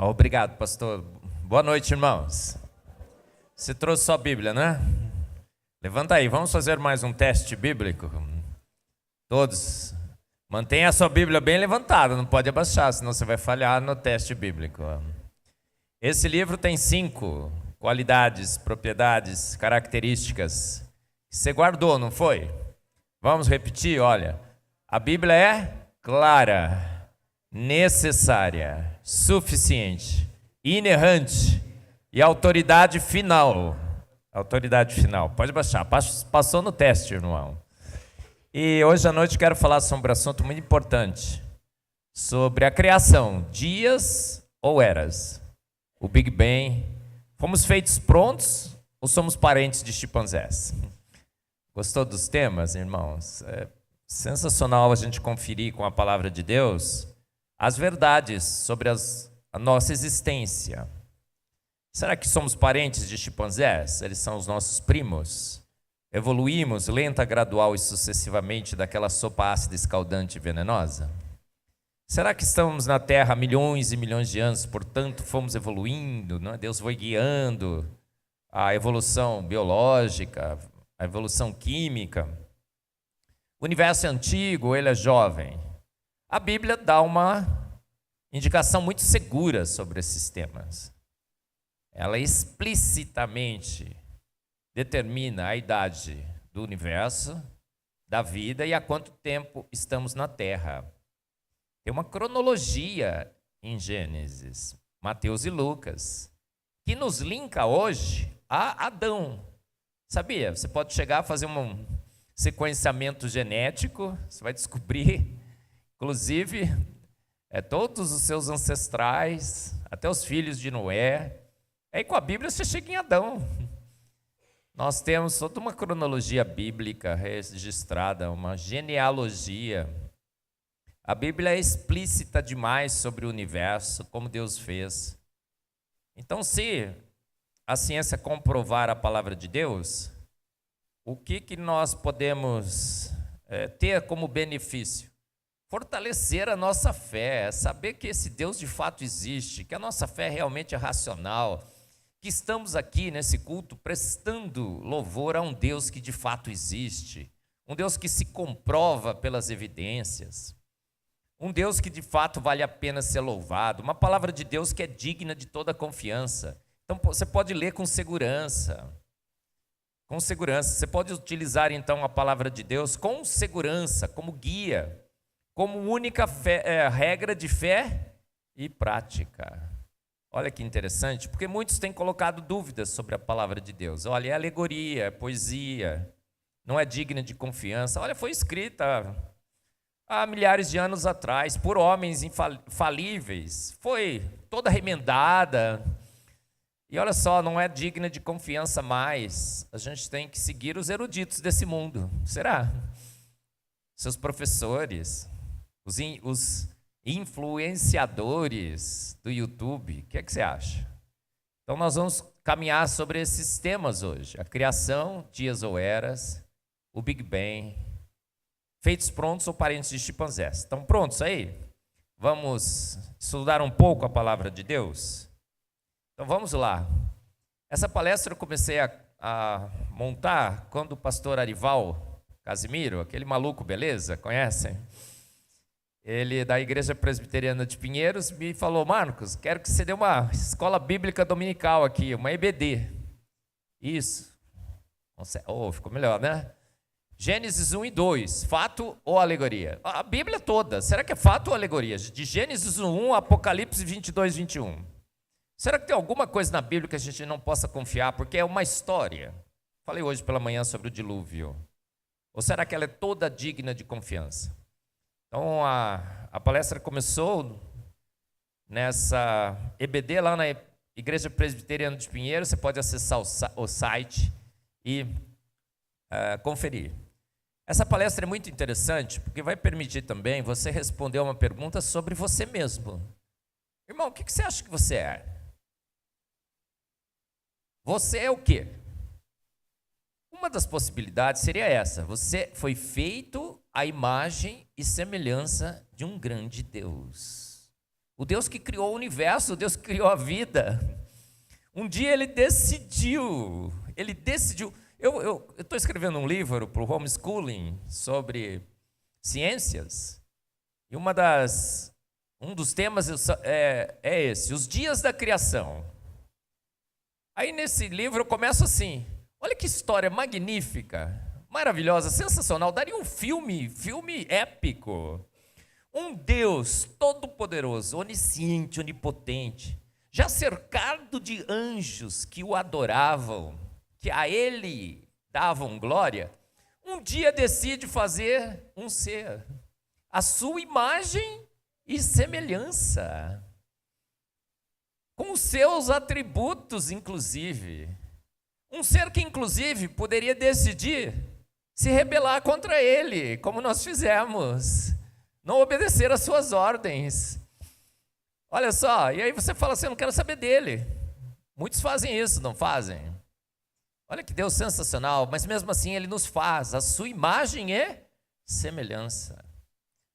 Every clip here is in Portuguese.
Obrigado, pastor. Boa noite, irmãos. Você trouxe sua Bíblia, né? Levanta aí, vamos fazer mais um teste bíblico. Todos, mantenha a sua Bíblia bem levantada, não pode abaixar, senão você vai falhar no teste bíblico. Esse livro tem 5 qualidades, propriedades, características que você guardou, não foi? Vamos repetir, olha. A Bíblia é clara, necessária, suficiente, inerrante e autoridade final. Autoridade final. Pode baixar. Passou no teste, irmão. E hoje à noite quero falar sobre um assunto muito importante. Sobre a criação. Dias ou eras? O Big Bang. Fomos feitos prontos ou somos parentes de chimpanzés? Gostou dos temas, irmãos? É sensacional a gente conferir com a palavra de Deus as verdades sobre a nossa existência. Será que somos parentes de chimpanzés? Eles são os nossos primos? Evoluímos lenta, gradual e sucessivamente daquela sopa ácida, escaldante e venenosa? Será que estamos na Terra há milhões e milhões de anos, portanto fomos evoluindo, não é? Deus foi guiando a evolução biológica, a evolução química. O universo é antigo, ele é jovem. A Bíblia dá uma indicação muito segura sobre esses temas. Ela explicitamente determina a idade do universo, da vida e há quanto tempo estamos na Terra. Tem uma cronologia em Gênesis, Mateus e Lucas, que nos linka hoje a Adão. Sabia? Você pode chegar a fazer um sequenciamento genético, você vai descobrir, inclusive, todos os seus ancestrais, até os filhos de Noé. Aí com a Bíblia você chega em Adão. Nós temos toda uma cronologia bíblica registrada, uma genealogia. A Bíblia é explícita demais sobre o universo, como Deus fez. Então, se a ciência comprovar a palavra de Deus, o que nós podemos ter como benefício? Fortalecer a nossa fé, saber que esse Deus de fato existe, que a nossa fé realmente é racional, que estamos aqui nesse culto prestando louvor a um Deus que de fato existe, um Deus que se comprova pelas evidências, um Deus que de fato vale a pena ser louvado, uma palavra de Deus que é digna de toda confiança. Então você pode ler com segurança. Com segurança. Você pode utilizar então a palavra de Deus com segurança, como guia, como única regra de fé e prática. Olha que interessante, porque muitos têm colocado dúvidas sobre a palavra de Deus. Olha, é alegoria, é poesia, não é digna de confiança. Olha, foi escrita há milhares de anos atrás por homens infalíveis, foi toda remendada. E olha só, não é digna de confiança mais. A gente tem que seguir os eruditos desse mundo. Será? Seus professores, os influenciadores do YouTube. O que é que você acha? Então nós vamos caminhar sobre esses temas hoje. A criação, dias ou eras, o Big Bang, feitos prontos ou parentes de chimpanzés. Estão prontos aí? Vamos estudar um pouco a palavra de Deus? Então vamos lá. Essa palestra eu comecei a montar quando o pastor Arival Casimiro, aquele maluco, beleza? Conhecem? Ele, da Igreja Presbiteriana de Pinheiros, me falou: Marcos, quero que você dê uma escola bíblica dominical aqui, uma EBD. Isso. Ficou melhor, né? Gênesis 1 e 2, fato ou alegoria? A Bíblia toda, será que é fato ou alegoria? De Gênesis 1, Apocalipse 22, 21. Será que tem alguma coisa na Bíblia que a gente não possa confiar, porque é uma história? Falei hoje pela manhã sobre o dilúvio. Ou será que ela é toda digna de confiança? Então, a palestra começou nessa EBD, lá na Igreja Presbiteriana de Pinheiro. Você pode acessar o site e conferir. Essa palestra é muito interessante, porque vai permitir também você responder uma pergunta sobre você mesmo. Irmão, o que você acha que você é? Você é o quê? Uma das possibilidades seria essa: você foi feito à imagem e semelhança de um grande Deus. O Deus que criou o universo, o Deus que criou a vida. Um dia ele decidiu. Eu estou escrevendo um livro para o homeschooling sobre ciências, e um dos temas é esse, os dias da criação. Aí nesse livro eu começo assim, olha que história magnífica, maravilhosa, sensacional, daria um filme épico. Um Deus todo-poderoso, onisciente, onipotente, já cercado de anjos que o adoravam, que a ele davam glória, um dia decide fazer um ser, a sua imagem e semelhança, com os seus atributos, inclusive. Um ser que, inclusive, poderia decidir se rebelar contra ele, como nós fizemos, não obedecer às suas ordens. Olha só, e aí você fala assim, eu não quero saber dele. Muitos fazem isso, não fazem? Olha que Deus sensacional, mas mesmo assim ele nos faz a sua imagem e semelhança.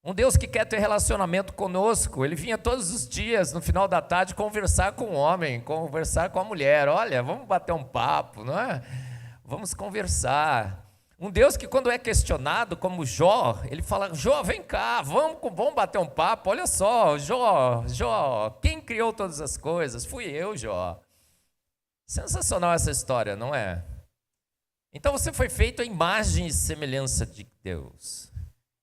Um Deus que quer ter relacionamento conosco, ele vinha todos os dias, no final da tarde, conversar com o homem, conversar com a mulher. Olha, vamos bater um papo, não é? Vamos conversar. Um Deus que quando é questionado, como Jó, ele fala, Jó, vem cá, vamos bater um papo. Olha só, Jó, quem criou todas as coisas? Fui eu, Jó. Sensacional essa história, não é? Então você foi feito à imagem e semelhança de Deus.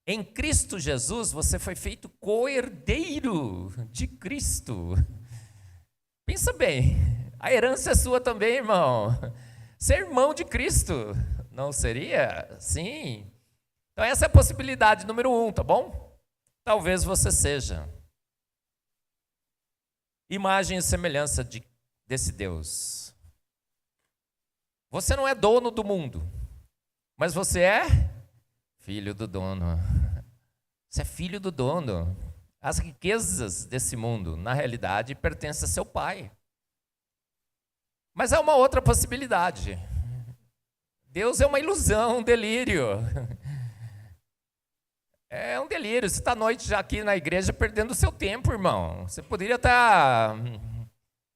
Em Cristo Jesus, você foi feito co-herdeiro de Cristo. Pensa bem, a herança é sua também, irmão. Ser irmão de Cristo, não seria? Sim. Então essa é a possibilidade número 1, tá bom? Talvez você seja. Imagem e semelhança desse Deus. Você não é dono do mundo, mas você é filho do dono. Você é filho do dono. As riquezas desse mundo, na realidade, pertencem a seu pai. Mas há uma outra possibilidade. Deus é uma ilusão, um delírio. É um delírio. Você está à noite já aqui na igreja perdendo o seu tempo, irmão. Você poderia estar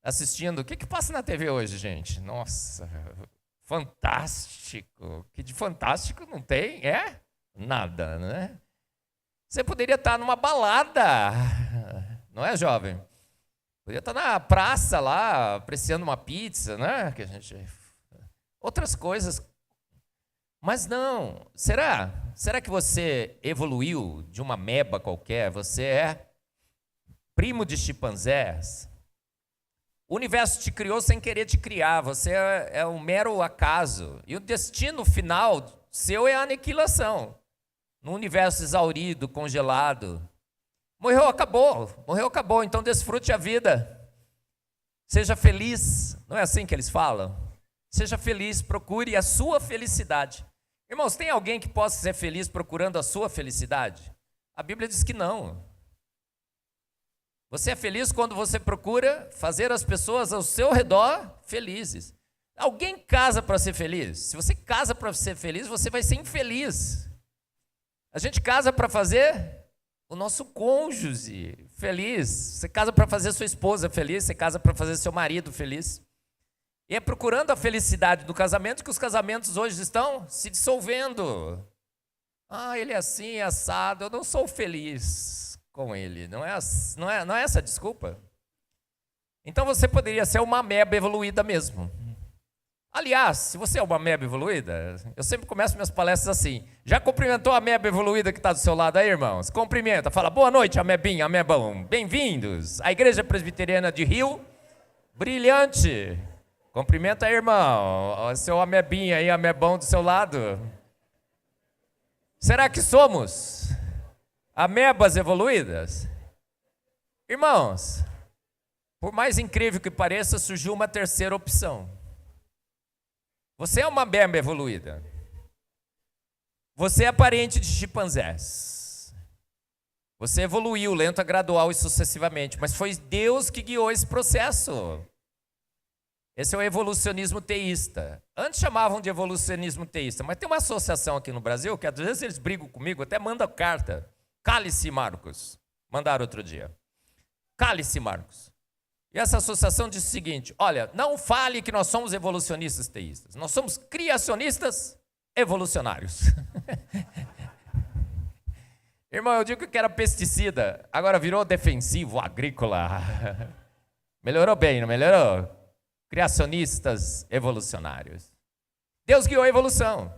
assistindo. O que passa na TV hoje, gente? Nossa, fantástico. Que de fantástico não tem? É? Nada, né? Você poderia estar numa balada, não é, jovem? Poderia estar na praça lá, apreciando uma pizza, né? Outras coisas. Mas não. Será que você evoluiu de uma ameba qualquer? Você é primo de chimpanzés? O universo te criou sem querer te criar. Você é um mero acaso. E o destino final seu é a aniquilação. No universo exaurido, congelado. Morreu, acabou, então desfrute a vida. Seja feliz, não é assim que eles falam? Seja feliz, procure a sua felicidade. Irmãos, tem alguém que possa ser feliz procurando a sua felicidade? A Bíblia diz que não. Você é feliz quando você procura fazer as pessoas ao seu redor felizes. Alguém casa para ser feliz? Se você casa para ser feliz, você vai ser infeliz. A gente casa para fazer o nosso cônjuge feliz. Você casa para fazer sua esposa feliz, você casa para fazer seu marido feliz. E é procurando a felicidade do casamento que os casamentos hoje estão se dissolvendo. Ah, ele é assim, assado, eu não sou feliz com ele. Não é essa a desculpa? Então você poderia ser uma ameba evoluída mesmo. Aliás, se você é uma ameba evoluída, eu sempre começo minhas palestras assim. Já cumprimentou a ameba evoluída que está do seu lado aí, irmãos? Cumprimenta, fala, boa noite, amebinha, amebão. Bem-vindos à Igreja Presbiteriana de Rio Brilhante. Cumprimenta aí, irmão, o seu amebinha aí, amebão do seu lado. Será que somos amebas evoluídas? Irmãos, por mais incrível que pareça, surgiu uma terceira opção. Você é uma ameba evoluída. Você é parente de chimpanzés. Você evoluiu lenta, gradual e sucessivamente, mas foi Deus que guiou esse processo. Esse é o evolucionismo teísta. Antes chamavam de evolucionismo teísta, mas tem uma associação aqui no Brasil que às vezes eles brigam comigo, até mandam carta. Cale-se, Marcos. Mandaram outro dia. Cale-se, Marcos. E essa associação disse o seguinte: olha, não fale que nós somos evolucionistas teístas. Nós somos criacionistas evolucionários. Irmão, eu digo que era pesticida, agora virou defensivo agrícola. Melhorou bem, não melhorou? Criacionistas evolucionários. Deus guiou a evolução.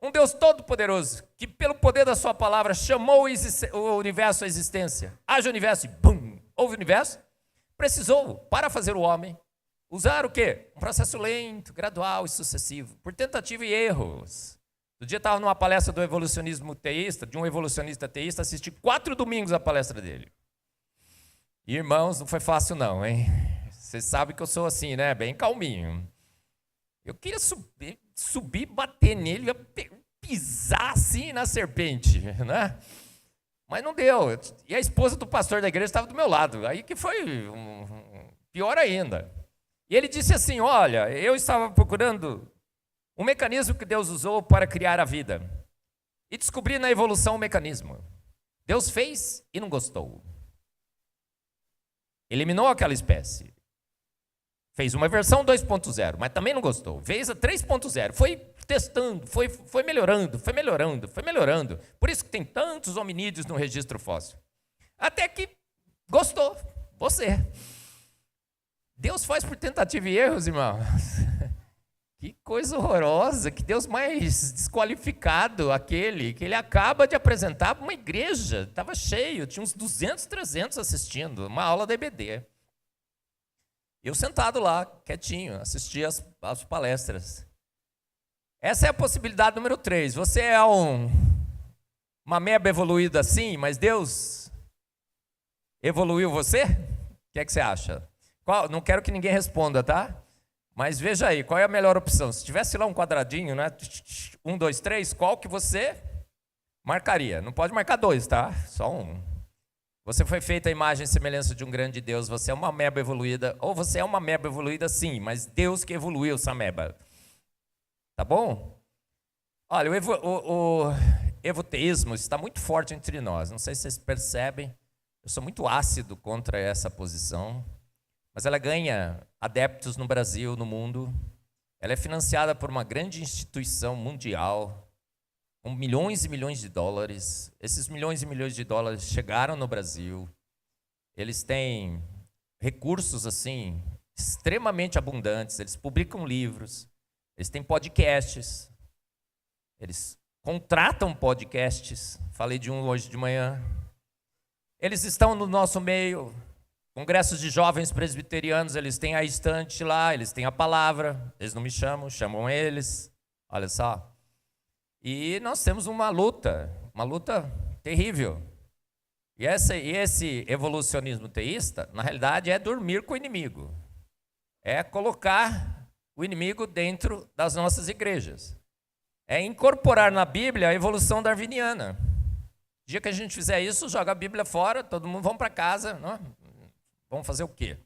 Um Deus todo-poderoso, que pelo poder da sua palavra chamou o universo à existência. Haja universo e bum, houve universo. Precisou, para fazer o homem, usar o quê? Um processo lento, gradual e sucessivo, por tentativa e erros. Um dia estava numa palestra do evolucionismo teísta, de um evolucionista teísta, assisti 4 domingos a palestra dele. E, irmãos, não foi fácil não, hein? Vocês sabem que eu sou assim, né? Bem calminho. Eu queria subir, bater nele, pisar assim na serpente, né? Mas não deu. E a esposa do pastor da igreja estava do meu lado. Aí que foi pior ainda. E ele disse assim: olha, eu estava procurando um mecanismo que Deus usou para criar a vida. E descobri na evolução o mecanismo. Deus fez e não gostou. Eliminou aquela espécie. Fez uma versão 2.0, mas também não gostou. Fez a 3.0, foi testando, foi melhorando, foi melhorando, foi melhorando. Por isso que tem tantos hominídeos no registro fóssil. Até que gostou, você. Deus faz por tentativa e erros, irmãos. Que coisa horrorosa, que Deus mais desqualificado aquele, que ele acaba de apresentar para uma igreja. Estava cheio, tinha uns 200, 300 assistindo, uma aula da EBD. Eu sentado lá, quietinho, assistia às palestras. Essa é a possibilidade número 3. Você é uma meba evoluída assim, mas Deus evoluiu você? O que é que você acha? Não quero que ninguém responda, tá? Mas veja aí, qual é a melhor opção? Se tivesse lá um quadradinho, né? 1, 2, 3, qual que você marcaria? Não pode marcar 2, tá? Só um. Você foi feita a imagem e semelhança de um grande Deus, você é uma meba evoluída, ou você é uma meba evoluída sim, mas Deus que evoluiu essa meba. Tá bom? Olha, o evoteísmo está muito forte entre nós, não sei se vocês percebem, eu sou muito ácido contra essa posição, mas ela ganha adeptos no Brasil, no mundo, ela é financiada por uma grande instituição mundial, com milhões e milhões de dólares. Esses milhões e milhões de dólares chegaram no Brasil. Eles têm recursos assim extremamente abundantes. Eles publicam livros. Eles têm podcasts. Eles contratam podcasts. Falei de um hoje de manhã. Eles estão no nosso meio. Congressos de jovens presbiterianos. Eles têm a estante lá. Eles têm a palavra. Eles não me chamam, chamam eles. Olha só. E nós temos uma luta terrível. E esse evolucionismo teísta, na realidade, é dormir com o inimigo. É colocar o inimigo dentro das nossas igrejas. É incorporar na Bíblia a evolução darwiniana. O dia que a gente fizer isso, joga a Bíblia fora, todo mundo vamos para casa. Não? Vamos fazer o quê?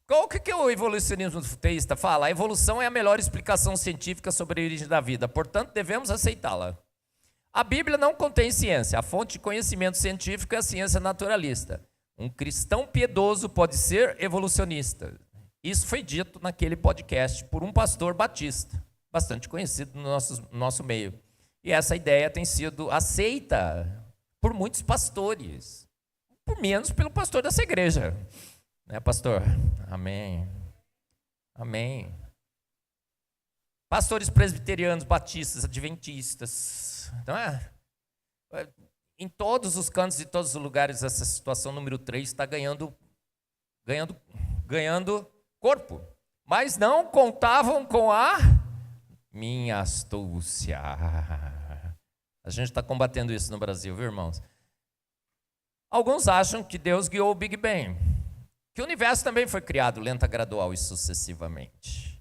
O que o evolucionismo teísta fala? A evolução é a melhor explicação científica sobre a origem da vida, portanto, devemos aceitá-la. A Bíblia não contém ciência, a fonte de conhecimento científico é a ciência naturalista. Um cristão piedoso pode ser evolucionista. Isso foi dito naquele podcast por um pastor batista, bastante conhecido no nosso meio. E essa ideia tem sido aceita por muitos pastores, por menos pelo pastor dessa igreja. Né, pastor? Amém. Amém. Pastores presbiterianos, batistas, adventistas. Não é? Em todos os cantos e todos os lugares, essa situação número 3 está ganhando corpo. Mas não contavam com a minha astúcia. A gente está combatendo isso no Brasil, viu, irmãos? Alguns acham que Deus guiou o Big Bang. Que o universo também foi criado lenta, gradual e sucessivamente.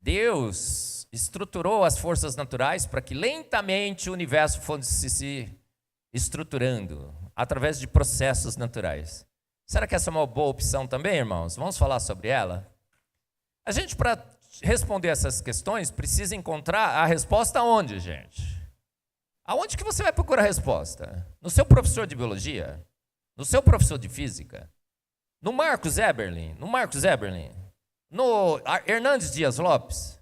Deus estruturou as forças naturais para que lentamente o universo fosse se estruturando através de processos naturais. Será que essa é uma boa opção também, irmãos? Vamos falar sobre ela? A gente, para responder essas questões, precisa encontrar a resposta onde, gente? Aonde que você vai procurar a resposta? No seu professor de biologia? No seu professor de física? no Marcos Eberlin, no Hernandes Dias Lopes,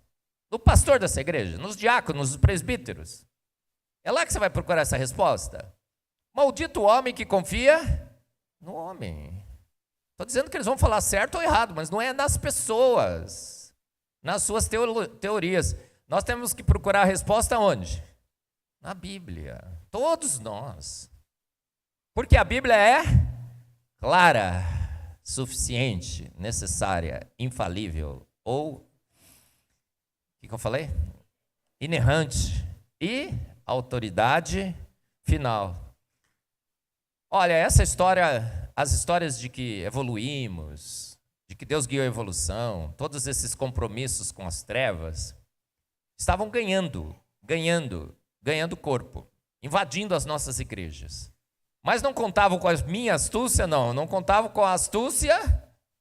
no pastor dessa igreja, nos diáconos, nos presbíteros. É lá que você vai procurar essa resposta. Maldito o homem que confia no homem. Estou dizendo que eles vão falar certo ou errado, mas não é nas pessoas, nas suas teorias. Nós temos que procurar a resposta onde? Na Bíblia. Todos nós. Porque a Bíblia é clara, suficiente, necessária, infalível, ou, o que eu falei? Inerrante e autoridade final. Olha, essa história, as histórias de que evoluímos, de que Deus guiou a evolução, todos esses compromissos com as trevas, estavam ganhando corpo, invadindo as nossas igrejas. Mas não contavam com a minha astúcia, não contavam com a astúcia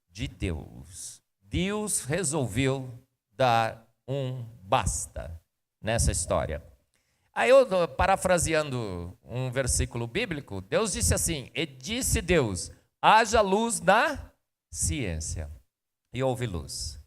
de Deus. Deus resolveu dar um basta nessa história. Aí eu, parafraseando um versículo bíblico, Deus disse assim, e disse Deus, haja luz na ciência, e houve luz.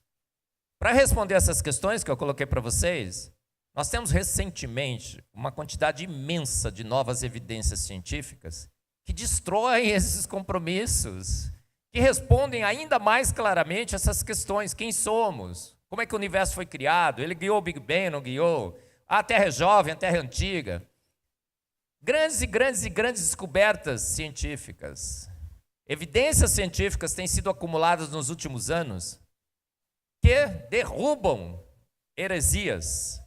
Para responder essas questões que eu coloquei para vocês, nós temos recentemente uma quantidade imensa de novas evidências científicas que destroem esses compromissos, que respondem ainda mais claramente essas questões. Quem somos? Como é que o universo foi criado? Ele guiou o Big Bang, não guiou? A Terra é jovem, a Terra é antiga. Grandes descobertas científicas. Evidências científicas têm sido acumuladas nos últimos anos que derrubam heresias,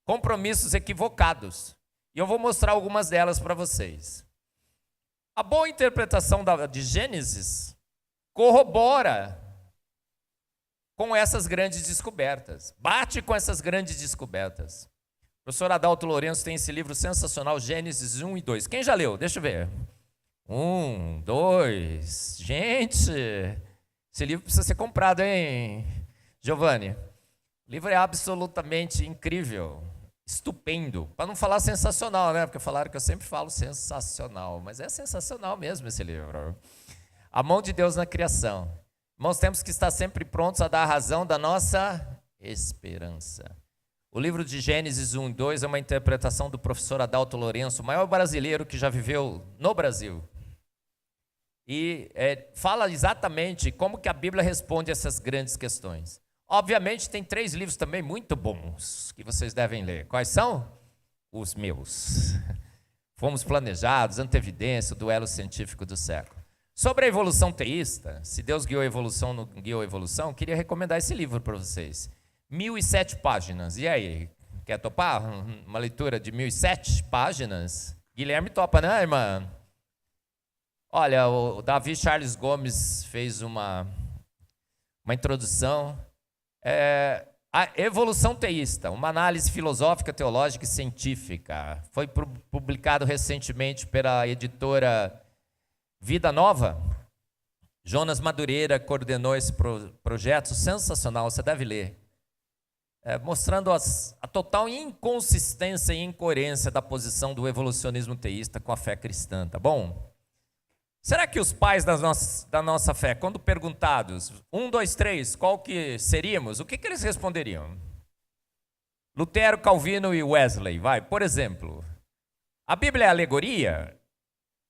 compromissos equivocados. E eu vou mostrar algumas delas para vocês. A boa interpretação de Gênesis corrobora com essas grandes descobertas, bate com essas grandes descobertas. O professor Adalto Lourenço tem esse livro sensacional, Gênesis 1 e 2. Quem já leu? Deixa eu ver. 1, 2. Gente, esse livro precisa ser comprado, hein, Giovanni? O livro é absolutamente incrível, estupendo. Para não falar sensacional, né? Porque falaram que eu sempre falo sensacional, mas é sensacional mesmo esse livro. A mão de Deus na criação. Irmãos, temos que estar sempre prontos a dar a razão da nossa esperança. O livro de Gênesis 1 e 2 é uma interpretação do professor Adalto Lourenço, o maior brasileiro que já viveu no Brasil. E fala exatamente como que a Bíblia responde a essas grandes questões. Obviamente, tem 3 livros também muito bons que vocês devem ler. Quais são? Os meus. Fomos Planejados, Antevidência, o Duelo Científico do Século. Sobre a evolução teísta, se Deus guiou a evolução, não guiou a evolução, queria recomendar esse livro para vocês. 1007 páginas. E aí, quer topar uma leitura de 1007 páginas? Guilherme topa, né, irmã? Olha, o Davi Charles Gomes fez uma introdução. A evolução teísta, uma análise filosófica, teológica e científica. Foi publicado recentemente pela editora Vida Nova. Jonas Madureira coordenou esse projeto sensacional, você deve ler. Mostrando a total inconsistência e incoerência da posição do evolucionismo teísta com a fé cristã, tá bom? Será que os pais da nossa fé, quando perguntados, 1, 2, 3, qual que seríamos, o que eles responderiam? Lutero, Calvino e Wesley, vai, por exemplo. A Bíblia é alegoria?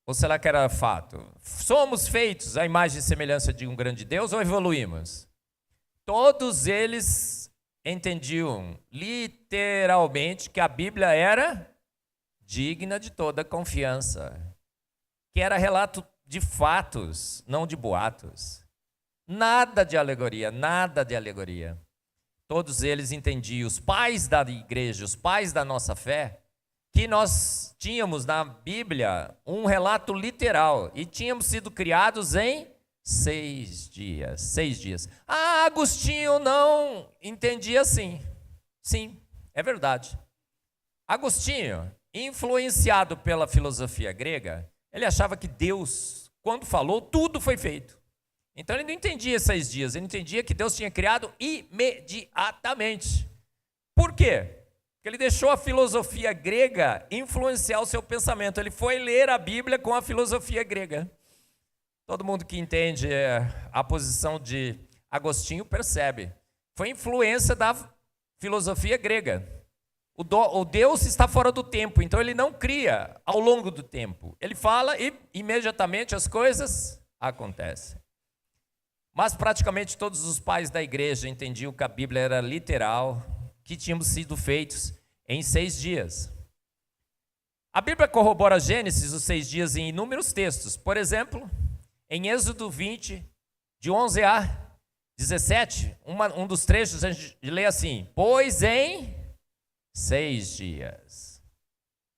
Ou será que era fato? Somos feitos à imagem e semelhança de um grande Deus ou evoluímos? Todos eles entendiam literalmente que a Bíblia era digna de toda confiança, que era relato de fatos, não de boatos. Nada de alegoria, nada de alegoria. Todos eles entendiam, os pais da igreja, os pais da nossa fé, que nós tínhamos na Bíblia um relato literal e tínhamos sido criados em 6 dias. 6 dias. Ah, Agostinho não entendia assim. Sim, é verdade. Agostinho, influenciado pela filosofia grega, ele achava que Deus, quando falou, tudo foi feito. Então ele não entendia 6 dias, ele entendia que Deus tinha criado imediatamente. Por quê? Porque ele deixou a filosofia grega influenciar o seu pensamento. Ele foi ler a Bíblia com a filosofia grega. Todo mundo que entende a posição de Agostinho percebe. Foi influência da filosofia grega. O Deus está fora do tempo, então ele não cria ao longo do tempo. Ele fala e imediatamente as coisas acontecem. Mas praticamente todos os pais da igreja entendiam que a Bíblia era literal, que tínhamos sido feitos em 6 dias. A Bíblia corrobora Gênesis, os 6 dias, em inúmeros textos. Por exemplo, em Êxodo 20, de 11 a 17, um dos trechos a gente lê assim: pois em 6 dias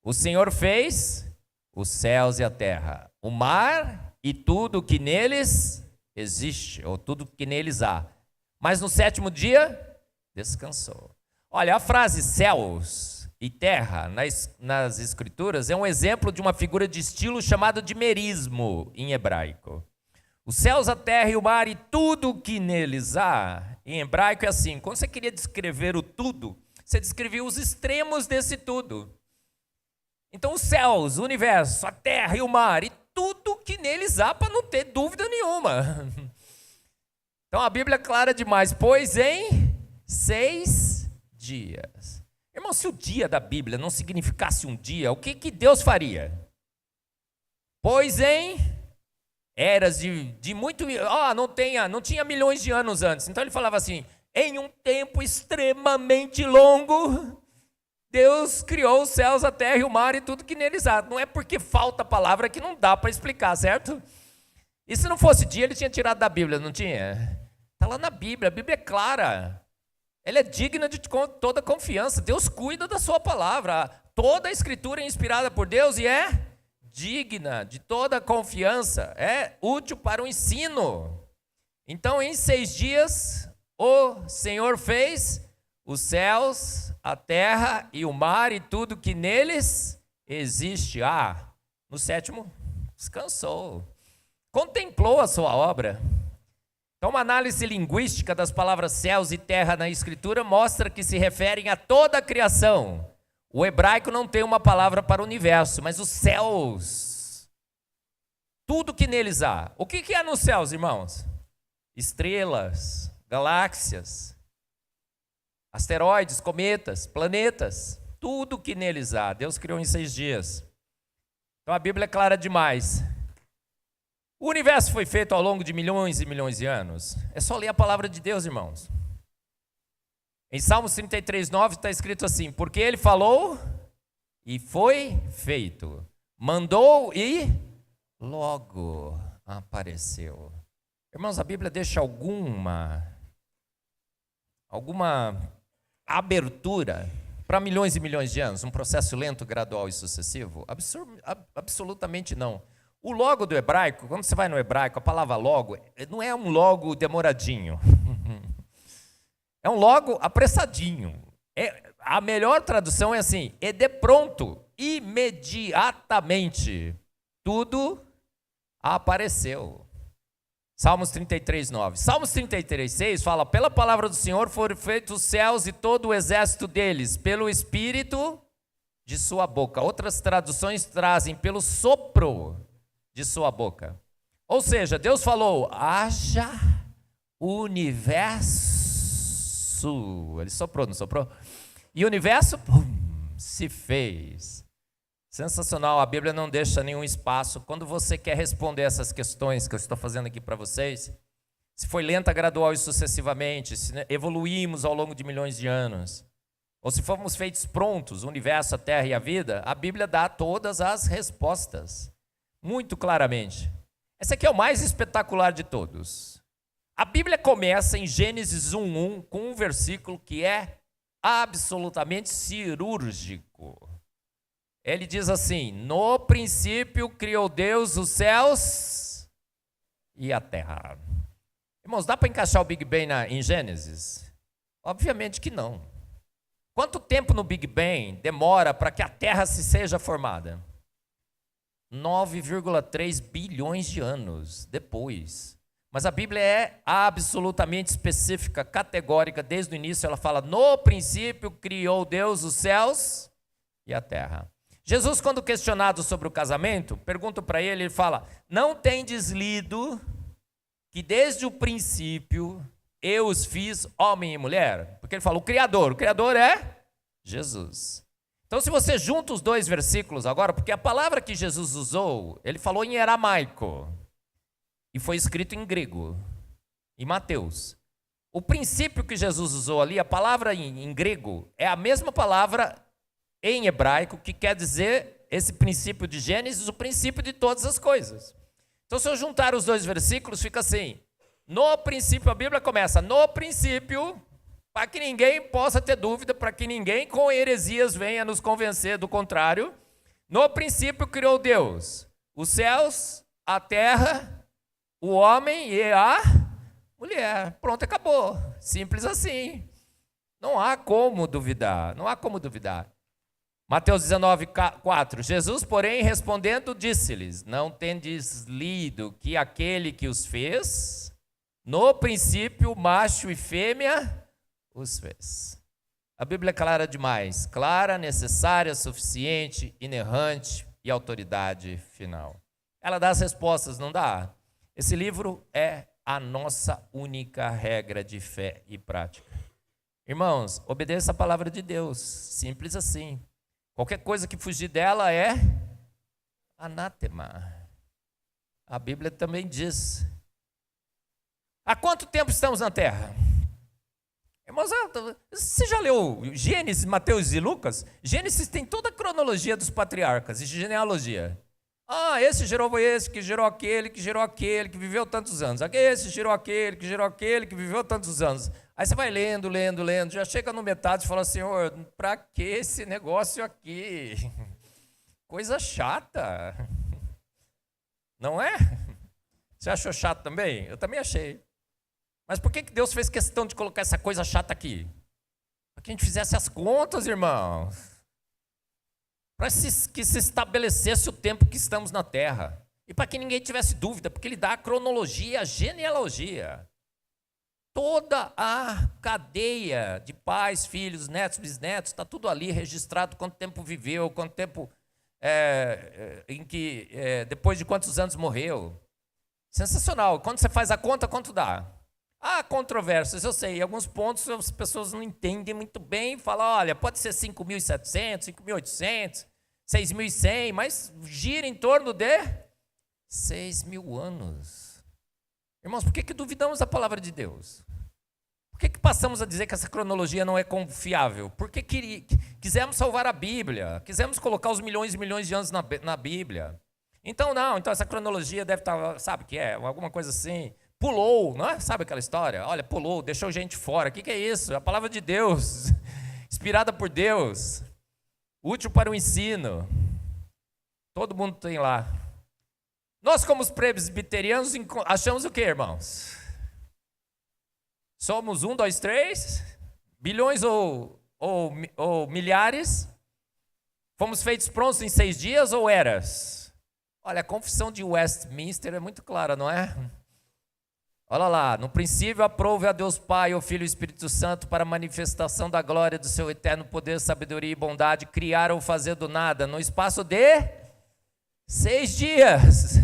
o Senhor fez os céus e a terra, o mar e tudo o que neles existe, ou tudo que neles há. Mas no 7º dia descansou. Olha, a frase céus e terra nas escrituras é um exemplo de uma figura de estilo chamado de merismo em hebraico. Os céus, a terra e o mar e tudo o que neles há, em hebraico é assim: quando você queria descrever o tudo, você descrevia os extremos desse tudo. Então os céus, o universo, a terra e o mar e tudo que neles há, para não ter dúvida nenhuma. Então a Bíblia é clara demais: pois em 6 dias. Irmão, se o dia da Bíblia não significasse um dia, o que Deus faria? Pois em eras de muito... não tinha milhões de anos antes. Então ele falava assim: em um tempo extremamente longo, Deus criou os céus, a terra e o mar e tudo que neles há. Não é porque falta palavra que não dá para explicar, certo? E se não fosse dia, ele tinha tirado da Bíblia, não tinha? Está lá na Bíblia, a Bíblia é clara. Ela é digna de toda confiança. Deus cuida da sua palavra. Toda a escritura é inspirada por Deus e é digna de toda confiança. É útil para o ensino. Então, em 6 dias, o Senhor fez os céus, a terra e o mar e tudo que neles existe. No 7º, descansou. Contemplou a sua obra. Então, uma análise linguística das palavras céus e terra na Escritura mostra que se referem a toda a criação. O hebraico não tem uma palavra para o universo, mas os céus, tudo que neles há. O que há nos céus, irmãos? Estrelas, galáxias, asteroides, cometas, planetas, tudo que neles há. Deus criou em 6 dias. Então a Bíblia é clara demais. O universo foi feito ao longo de milhões e milhões de anos. É só ler a palavra de Deus, irmãos. Em Salmos 33:9 está escrito assim: porque ele falou e foi feito, mandou e logo apareceu. Irmãos, a Bíblia deixa alguma abertura para milhões e milhões de anos, um processo lento, gradual e sucessivo? Absolutamente não. O logo do hebraico, quando você vai no hebraico, a palavra logo não é um logo demoradinho. É um logo apressadinho. A melhor tradução é assim: é de pronto, imediatamente, tudo apareceu. Salmos 33:9. Salmos 33:6 fala: pela palavra do Senhor foram feitos os céus e todo o exército deles, pelo Espírito de sua boca. Outras traduções trazem pelo sopro de sua boca. Ou seja, Deus falou: haja universo. Ele soprou, não soprou? E o universo se fez. Sensacional, a Bíblia não deixa nenhum espaço. Quando você quer responder essas questões que eu estou fazendo aqui para vocês, se foi lenta, gradual e sucessivamente, se evoluímos ao longo de milhões de anos, ou se fomos feitos prontos, o universo, a terra e a vida, a Bíblia dá todas as respostas, muito claramente. Esse aqui é o mais espetacular de todos. A Bíblia começa em Gênesis 1:1 com um versículo que é absolutamente cirúrgico. Ele diz assim: no princípio criou Deus os céus e a terra. Irmãos, dá para encaixar o Big Bang em Gênesis? Obviamente que não. Quanto tempo no Big Bang demora para que a terra se seja formada? 9,3 bilhões de anos depois. Mas a Bíblia é absolutamente específica, categórica. Desde o início ela fala: no princípio criou Deus os céus e a terra. Jesus, quando questionado sobre o casamento, pergunto para ele, ele fala: não tendes lido que desde o princípio eu os fiz homem e mulher? Porque ele fala, o Criador é Jesus. Então, se você junta os dois versículos agora, porque a palavra que Jesus usou, ele falou em aramaico, e foi escrito em grego, em Mateus. O princípio que Jesus usou ali, a palavra em grego, é a mesma palavra em hebraico, que quer dizer, esse princípio de Gênesis, o princípio de todas as coisas. Então, se eu juntar os dois versículos, fica assim: no princípio, a Bíblia começa, no princípio, para que ninguém possa ter dúvida, para que ninguém com heresias venha nos convencer do contrário. No princípio criou Deus os céus, a terra, o homem e a mulher. Pronto, acabou. Simples assim. Não há como duvidar, não há como duvidar. Mateus 19:4. Jesus, porém, respondendo, disse-lhes: não tendes lido que aquele que os fez, no princípio, macho e fêmea, os fez. A Bíblia é clara demais, clara, necessária, suficiente, inerrante e autoridade final. Ela dá as respostas, não dá? Esse livro é a nossa única regra de fé e prática. Irmãos, obedeça a palavra de Deus, simples assim. Qualquer coisa que fugir dela é anátema. A Bíblia também diz. Há quanto tempo estamos na terra? Irmãos, você já leu Gênesis, Mateus e Lucas? Gênesis tem toda a cronologia dos patriarcas e genealogia. Esse gerou esse, que gerou aquele, que gerou aquele, que viveu tantos anos. Esse gerou aquele, que gerou aquele, que viveu tantos anos. Aí você vai lendo, já chega no metade e fala: Senhor, para que esse negócio aqui? Coisa chata. Não é? Você achou chato também? Eu também achei. Mas por que Deus fez questão de colocar essa coisa chata aqui? Para que a gente fizesse as contas, irmãos. Para que se estabelecesse o tempo que estamos na terra. E para que ninguém tivesse dúvida, porque ele dá a cronologia, a genealogia. Toda a cadeia de pais, filhos, netos, bisnetos, está tudo ali registrado, quanto tempo viveu, quanto tempo, depois de quantos anos morreu. Sensacional. Quando você faz a conta, quanto dá? Há controvérsias, eu sei, em alguns pontos as pessoas não entendem muito bem, falam, olha, pode ser 5.700, 5.800, 6.100, mas gira em torno de 6.000 anos. Irmãos, por que duvidamos da palavra de Deus? Por que passamos a dizer que essa cronologia não é confiável? Porque quisemos salvar a Bíblia, quisemos colocar os milhões e milhões de anos na Bíblia. Então essa cronologia deve estar, sabe o que é? Alguma coisa assim. Pulou, não é? Sabe aquela história? Olha, pulou, deixou gente fora. O que é isso? É a palavra de Deus, inspirada por Deus, útil para o ensino. Todo mundo tem lá. Nós, como os presbiterianos, achamos o quê, irmãos? Somos 1, 2, 3, bilhões ou milhares? Fomos feitos prontos em 6 dias ou eras? Olha, a confissão de Westminster é muito clara, não é? Olha lá, no princípio aprove a Deus Pai, o Filho e o Espírito Santo para a manifestação da glória do seu eterno poder, sabedoria e bondade, criar ou fazer do nada, no espaço de 6 dias,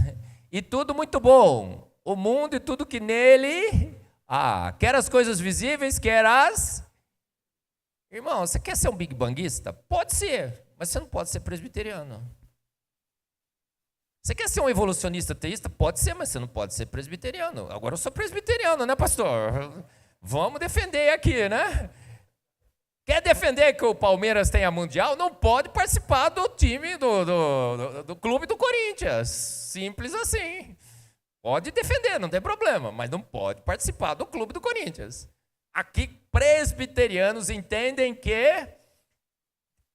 e tudo muito bom, o mundo e tudo que nele há, quer as coisas visíveis, quer as... Irmão, você quer ser um big banguista? Pode ser, mas você não pode ser presbiteriano. Você quer ser um evolucionista teísta? Pode ser, mas você não pode ser presbiteriano. Agora eu sou presbiteriano, né, pastor? Vamos defender aqui, né? Quer defender que o Palmeiras tenha mundial? Não pode participar do time do clube do Corinthians. Simples assim. Pode defender, não tem problema, mas não pode participar do clube do Corinthians. Aqui, presbiterianos entendem que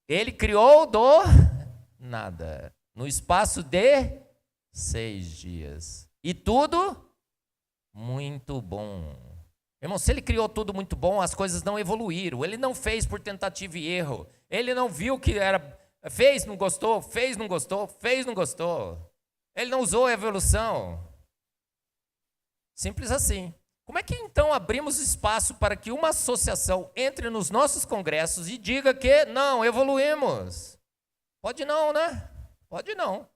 ele criou do nada, no espaço de 6 dias. E tudo muito bom. Irmão, se ele criou tudo muito bom, as coisas não evoluíram. Ele não fez por tentativa e erro. Ele não viu que era... Fez, não gostou, fez, não gostou, fez, não gostou. Ele não usou a evolução. Simples assim. Como é que então abrimos espaço para que uma associação entre nos nossos congressos e diga que não, evoluímos? Pode não, né? Pode não.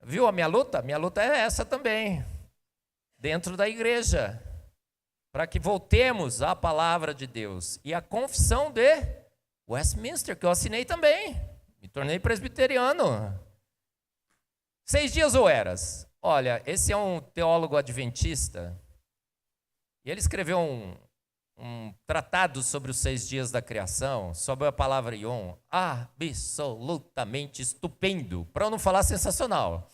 Viu a minha luta? Minha luta é essa também. Dentro da igreja. Para que voltemos à palavra de Deus. E a confissão de Westminster, que eu assinei também. Me tornei presbiteriano. 6 dias ou eras? Olha, esse é um teólogo adventista. E ele escreveu um tratado sobre os 6 dias da criação, sobre a palavra Yom, absolutamente estupendo, para não falar sensacional.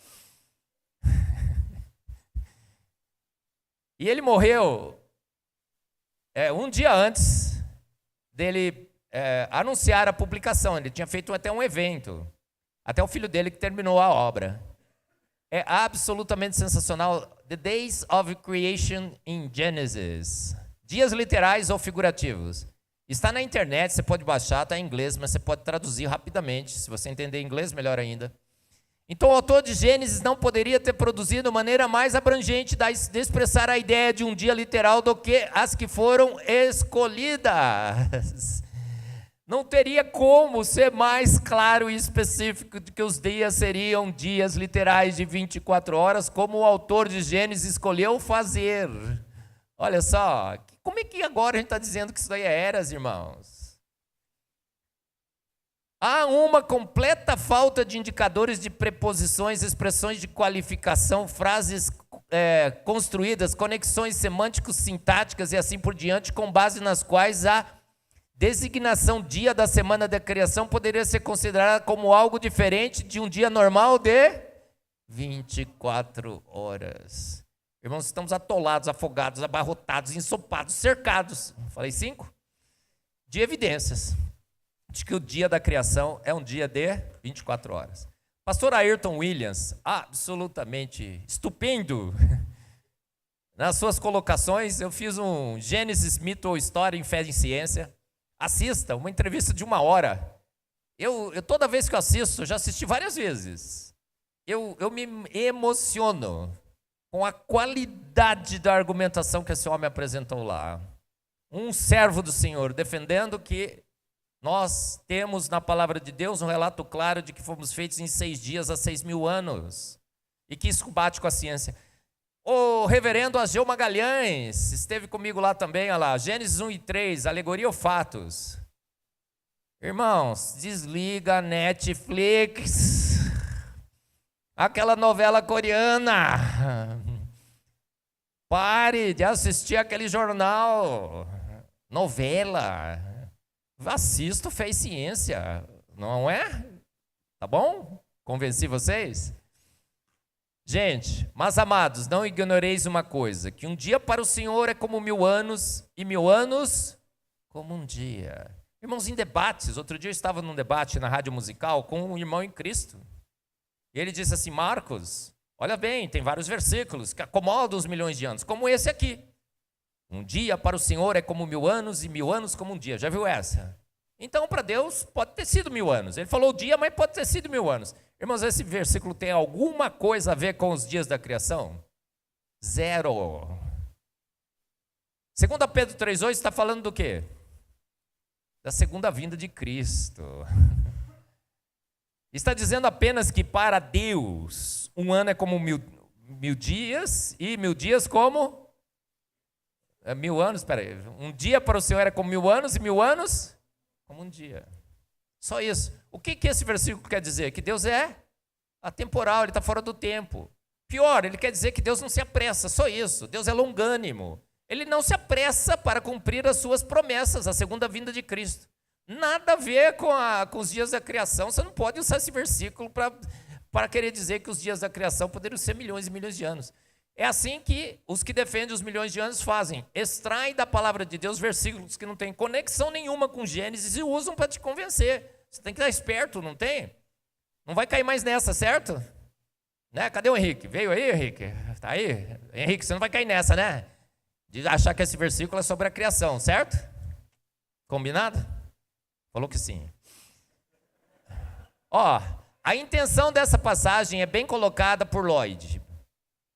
E ele morreu um dia antes dele anunciar a publicação. Ele tinha feito até um evento, até o filho dele que terminou a obra. É absolutamente sensacional. The Days of Creation in Genesis. Dias literais ou figurativos. Está na internet, você pode baixar, está em inglês, mas você pode traduzir rapidamente. Se você entender inglês, melhor ainda. Então, o autor de Gênesis não poderia ter produzido maneira mais abrangente de expressar a ideia de um dia literal do que as que foram escolhidas. Não teria como ser mais claro e específico de que os dias seriam dias literais de 24 horas, como o autor de Gênesis escolheu fazer. Olha só, como é que agora a gente está dizendo que isso daí é eras, irmãos? Há uma completa falta de indicadores de preposições, expressões de qualificação, frases construídas, conexões semânticos, sintáticas e assim por diante, com base nas quais a designação dia da semana da criação poderia ser considerada como algo diferente de um dia normal de 24 horas. Irmãos, estamos atolados, afogados, abarrotados, ensopados, cercados, falei 5? De evidências de que o dia da criação é um dia de 24 horas. Pastor Ayrton Williams, absolutamente estupendo, nas suas colocações. Eu fiz um Gênesis, Mito ou História em Fé e Ciência. Assista, uma entrevista de 1 hora. Eu toda vez que eu assisto, já assisti várias vezes, eu me emociono com a qualidade da argumentação que esse homem apresentou lá. Um servo do Senhor, defendendo que nós temos na palavra de Deus um relato claro de que fomos feitos em 6 dias há 6.000 anos, e que isso bate com a ciência. O reverendo Ageu Magalhães esteve comigo lá também, olha lá, Gênesis 1 e 3, alegoria ou fatos. Irmãos, desliga a Netflix, aquela novela coreana, pare de assistir aquele jornal, novela, assista Fé e Ciência, não é? Tá bom? Convenci vocês? Gente, mas amados, não ignoreis uma coisa, que um dia para o Senhor é como 1000 anos, e 1000 anos como um dia. Irmãos, em debates, outro dia eu estava num debate na rádio musical com um irmão em Cristo, e ele disse assim: Marcos, olha bem, tem vários versículos que acomodam os milhões de anos, como esse aqui. Um dia para o Senhor é como 1000 anos, e 1000 anos como um dia. Já viu essa? Então, para Deus, pode ter sido 1000 anos. Ele falou o dia, mas pode ter sido 1000 anos. Irmãos, esse versículo tem alguma coisa a ver com os dias da criação? Zero. 2 Pedro 3,8 está falando do quê? Da segunda vinda de Cristo. Está dizendo apenas que para Deus, um ano é como mil dias, e 1000 dias como 1000 anos, peraí. Um dia para o Senhor é como 1000 anos, e 1000 anos como um dia. Só isso. O que esse versículo quer dizer? Que Deus é atemporal, Ele está fora do tempo. Pior, ele quer dizer que Deus não se apressa, só isso. Deus é longânimo. Ele não se apressa para cumprir as suas promessas, a segunda vinda de Cristo. Nada a ver com os dias da criação. Você não pode usar esse versículo para querer dizer que os dias da criação poderiam ser milhões e milhões de anos. É assim que os que defendem os milhões de anos fazem. Extraem da palavra de Deus versículos que não têm conexão nenhuma com Gênesis e usam para te convencer. Você tem que estar esperto, não tem? Não vai cair mais nessa, certo? Né? Cadê o Henrique? Veio aí, Henrique? Está aí? Henrique, você não vai cair nessa, né? De achar que esse versículo é sobre a criação, certo? Combinado? Falou que sim. A intenção dessa passagem é bem colocada por Lloyd.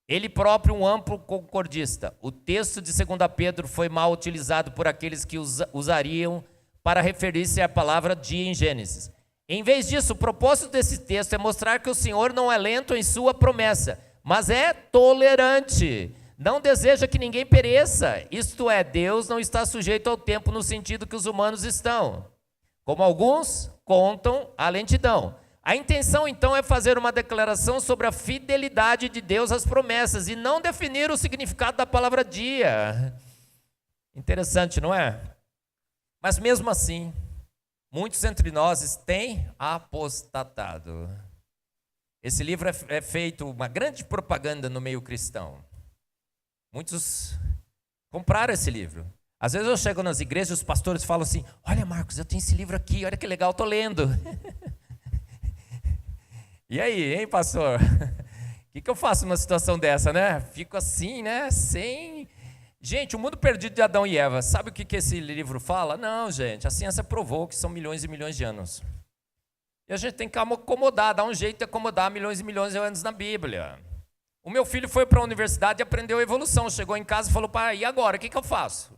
Ele próprio, um amplo concordista. O texto de 2 Pedro foi mal utilizado por aqueles que usariam para referir-se à palavra dia em Gênesis. Em vez disso, o propósito desse texto é mostrar que o Senhor não é lento em sua promessa, mas é tolerante. Não deseja que ninguém pereça, isto é, Deus não está sujeito ao tempo no sentido que os humanos estão, como alguns contam a lentidão. A intenção, então, é fazer uma declaração sobre a fidelidade de Deus às promessas e não definir o significado da palavra dia. Interessante, não é? Mas mesmo assim, muitos entre nós têm apostatado. Esse livro é feito uma grande propaganda no meio cristão. Muitos compraram esse livro. Às vezes eu chego nas igrejas e os pastores falam assim: olha, Marcos, eu tenho esse livro aqui, olha que legal, estou lendo. E aí, hein, pastor? O que eu faço numa situação dessa, né? Fico assim, né? Sem... Gente, o mundo perdido de Adão e Eva, sabe o que esse livro fala? Não, gente, a ciência provou que são milhões e milhões de anos. E a gente tem que acomodar, dar um jeito de acomodar milhões e milhões de anos na Bíblia. O meu filho foi para a universidade e aprendeu a evolução. Chegou em casa e falou: pai, e agora? O que eu faço?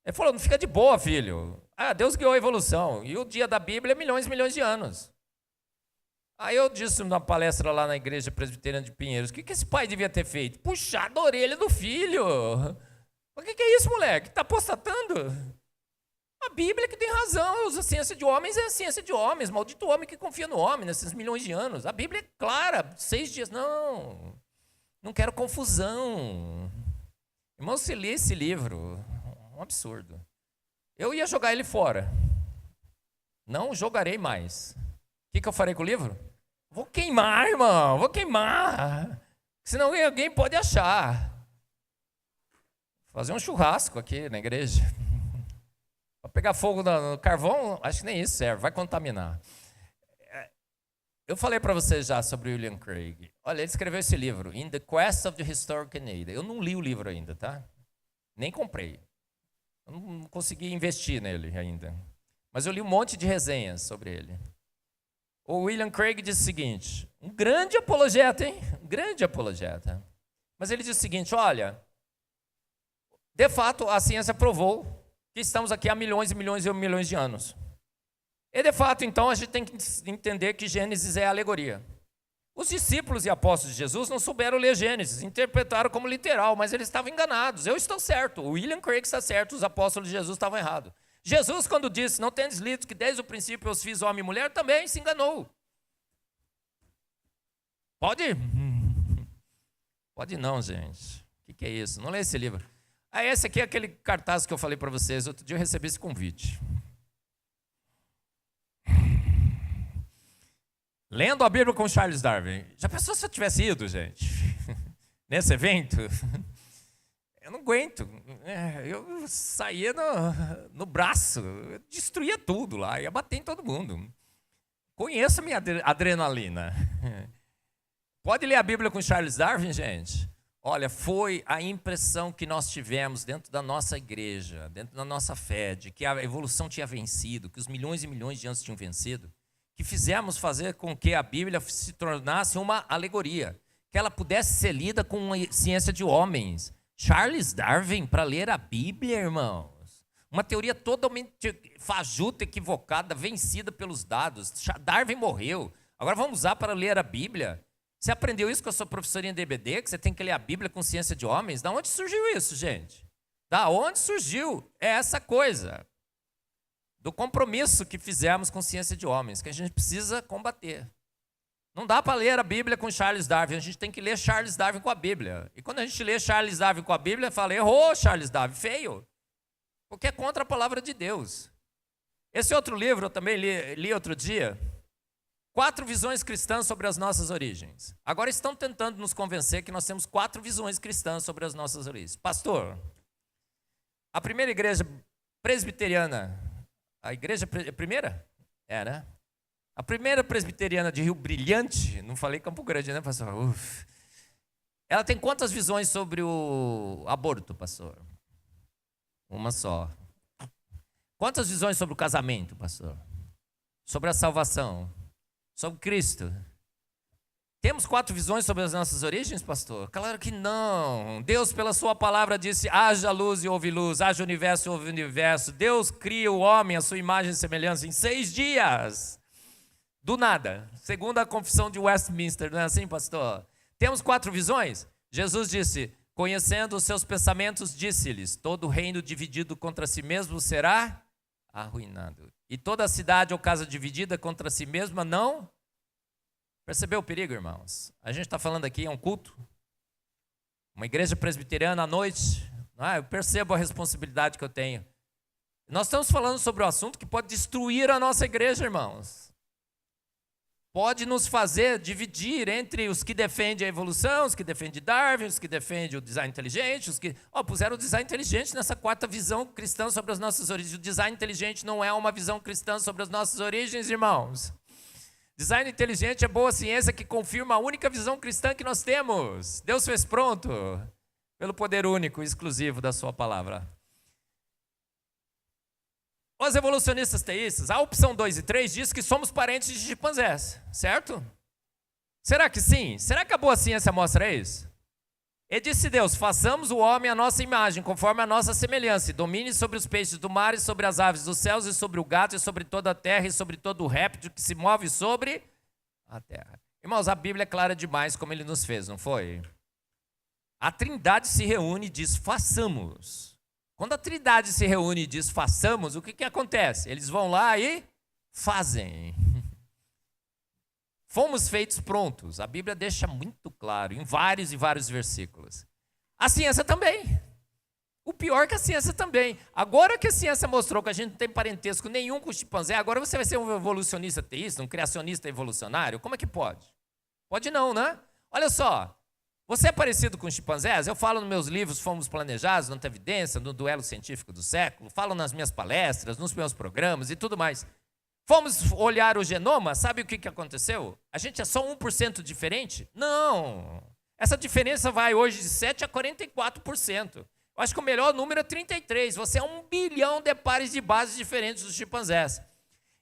Ele falou: não fica de boa, filho. Ah, Deus guiou a evolução. E o dia da Bíblia é milhões e milhões de anos. Aí eu disse numa palestra lá na igreja presbiteriana de Pinheiros: o que esse pai devia ter feito? Puxar da orelha do filho. O que é isso, moleque? Está apostatando? A Bíblia que tem razão. A ciência de homens é a ciência de homens. Maldito homem que confia no homem nesses milhões de anos. A Bíblia é clara. 6 dias. Não quero confusão. Irmão, se lê esse livro, um absurdo. Eu ia jogar ele fora. Não jogarei mais. O que eu farei com o livro? Vou queimar, irmão. Vou queimar. Senão alguém pode achar. Fazer um churrasco aqui na igreja. Para pegar fogo no carvão, acho que nem isso serve, vai contaminar. Eu falei para vocês já sobre William Craig. Olha, ele escreveu esse livro, In the Quest of the Historical Need. Eu não li o livro ainda, tá? Nem comprei. Eu não consegui investir nele ainda. Mas eu li um monte de resenhas sobre ele. O William Craig diz o seguinte, um grande apologeta, hein? Um grande apologeta. Mas ele diz o seguinte: olha, de fato, a ciência provou que estamos aqui há milhões e milhões e milhões de anos. E, de fato, então, a gente tem que entender que Gênesis é alegoria. Os discípulos e apóstolos de Jesus não souberam ler Gênesis, interpretaram como literal, mas eles estavam enganados. Eu estou certo, o William Craig está certo, os apóstolos de Jesus estavam errados. Jesus, quando disse, não tendes lido que desde o princípio eu os fiz homem e mulher, também se enganou. Pode? Pode não, gente. O que é isso? Não lê esse livro. Ah, esse aqui é aquele cartaz que eu falei para vocês. Outro dia eu recebi esse convite. Lendo a Bíblia com Charles Darwin. Já pensou se eu tivesse ido, gente? Nesse evento? Eu não aguento. Eu saía no braço. Eu destruía tudo lá. Ia bater em todo mundo. Conheço a minha adrenalina. Pode ler a Bíblia com Charles Darwin, gente? Olha, foi a impressão que nós tivemos dentro da nossa igreja, dentro da nossa fé, de que a evolução tinha vencido, que os milhões e milhões de anos tinham vencido, que fizemos fazer com que a Bíblia se tornasse uma alegoria, que ela pudesse ser lida com a ciência de homens. Charles Darwin para ler a Bíblia, irmãos. Uma teoria totalmente fajuta, equivocada, vencida pelos dados. Darwin morreu. Agora vamos usar para ler a Bíblia. Você aprendeu isso com a sua professorinha de EBD, que você tem que ler a Bíblia com ciência de homens? Da onde surgiu isso, gente? Da onde surgiu? É essa coisa do compromisso que fizemos com ciência de homens, que a gente precisa combater. Não dá para ler a Bíblia com Charles Darwin, a gente tem que ler Charles Darwin com a Bíblia. E quando a gente lê Charles Darwin com a Bíblia, fala: errou, Charles Darwin, feio. Porque é contra a palavra de Deus. Esse outro livro eu também li outro dia. 4 visões cristãs sobre as nossas origens. Agora estão tentando nos convencer que nós temos 4 visões cristãs sobre as nossas origens. Pastor, a primeira igreja presbiteriana, a igreja primeira? É, né? A primeira presbiteriana de Rio Brilhante, não falei Campo Grande, né, pastor? Uf. Ela tem quantas visões sobre o aborto, pastor? Uma só. Quantas visões sobre o casamento, pastor? Sobre a salvação? Sobre Cristo? Temos 4 visões sobre as nossas origens, pastor? Claro que não. Deus, pela sua palavra, disse: haja luz e houve luz, haja universo e houve universo. Deus cria o homem à sua imagem e semelhança em 6 dias. Do nada. Segundo a confissão de Westminster, não é assim, pastor? Temos 4 visões? Jesus disse, conhecendo os seus pensamentos, disse-lhes, todo reino dividido contra si mesmo será arruinado. E toda cidade ou casa dividida contra si mesma não... Percebeu o perigo, irmãos? A gente está falando aqui, é um culto. Uma igreja presbiteriana à noite. Eu percebo a responsabilidade que eu tenho. Nós estamos falando sobre um assunto que pode destruir a nossa igreja, irmãos. Pode nos fazer dividir entre os que defendem a evolução, os que defendem Darwin, os que defendem o design inteligente, os que... puseram o design inteligente nessa 4ª visão cristã sobre as nossas origens. O design inteligente não é uma visão cristã sobre as nossas origens, irmãos. Design inteligente é boa ciência que confirma a única visão cristã que nós temos. Deus fez pronto, pelo poder único e exclusivo da sua palavra. Os evolucionistas teístas, a opção 2 e 3 diz que somos parentes de chimpanzés, certo? Será que sim? Será que a boa ciência mostra isso? E disse Deus, façamos o homem à nossa imagem, conforme a nossa semelhança, e domine sobre os peixes do mar, e sobre as aves dos céus, e sobre o gato, e sobre toda a terra, e sobre todo o réptil que se move sobre a terra. Irmãos, a Bíblia é clara demais como ele nos fez, não foi? A Trindade se reúne e diz, façamos. Quando a Trindade se reúne e diz, façamos, o que acontece? Eles vão lá e fazem. Fomos feitos prontos. A Bíblia deixa muito claro, em vários e vários versículos. A ciência também. O pior é que a ciência também. Agora que a ciência mostrou que a gente não tem parentesco nenhum com o chimpanzé, agora você vai ser um evolucionista teísta, um criacionista evolucionário? Como é que pode? Pode não, né? Olha só, você é parecido com chimpanzés? Eu falo nos meus livros Fomos Planejados, Não Tem Evidência, no Duelo Científico do Século, falo nas minhas palestras, nos meus programas e tudo mais. Fomos olhar o genoma, sabe o que aconteceu? A gente é só 1% diferente? Não! Essa diferença vai hoje de 7% a 44%. Eu acho que o melhor número é 33. Você é 1 bilhão de pares de bases diferentes dos chimpanzés.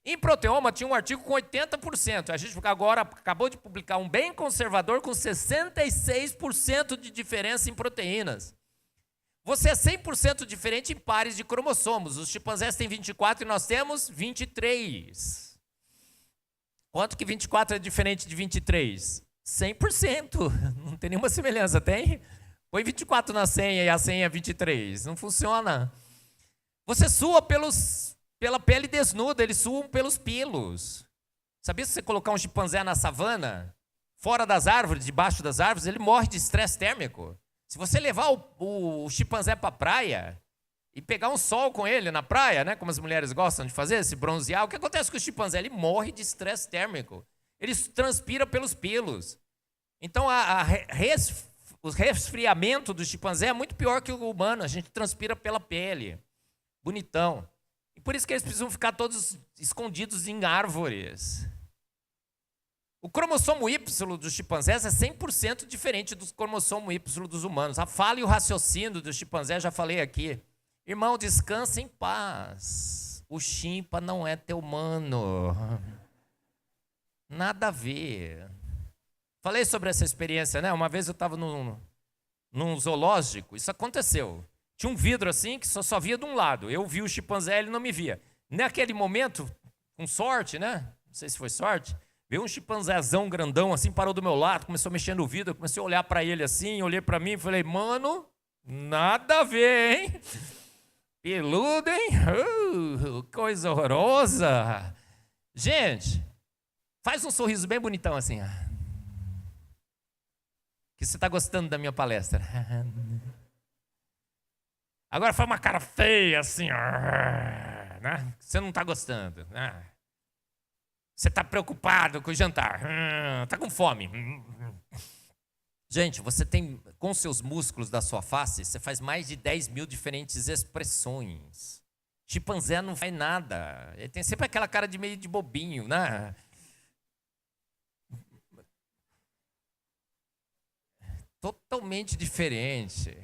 Em proteoma tinha um artigo com 80%. A gente agora acabou de publicar um bem conservador com 66% de diferença em proteínas. Você é 100% diferente em pares de cromossomos. Os chimpanzés têm 24 e nós temos 23. Quanto que 24 é diferente de 23? 100%. Não tem nenhuma semelhança, tem? Põe 24 na senha e a senha é 23. Não funciona. Você sua pela pele desnuda, eles suam pelos pelos. Sabia que se você colocar um chimpanzé na savana, fora das árvores, debaixo das árvores, ele morre de estresse térmico? Se você levar o chimpanzé para a praia e pegar um sol com ele na praia, né, como as mulheres gostam de fazer, se bronzear, o que acontece com o chimpanzé? Ele morre de estresse térmico. Ele transpira pelos pelos. Então, o resfriamento do chimpanzé é muito pior que o humano. A gente transpira pela pele. Bonitão. E por isso que eles precisam ficar todos escondidos em árvores. O cromossomo Y dos chimpanzés é 100% diferente do cromossomo Y dos humanos. A fala e o raciocínio dos chimpanzés, já falei aqui. Irmão, descansa em paz. O chimpa não é teu mano. Nada a ver. Falei sobre essa experiência, né? Uma vez eu estava num zoológico, isso aconteceu. Tinha um vidro assim que só via de um lado. Eu vi o chimpanzé, ele não me via. Naquele momento, com sorte, né? Não sei se foi sorte. Veio um chimpanzézão grandão assim, parou do meu lado, começou a mexer no vidro, eu comecei a olhar para ele assim, olhei para mim e falei, mano, nada a ver, hein? Peludo, hein? Coisa horrorosa. Gente, faz um sorriso bem bonitão assim. Que você está gostando da minha palestra. Agora faz uma cara feia assim, né? Você não está gostando, né? Você está preocupado com o jantar, está com fome. Gente, você tem, com seus músculos da sua face, você faz mais de 10 mil diferentes expressões. Chimpanzé não faz nada. Ele tem sempre aquela cara de meio de bobinho, né? Totalmente diferente.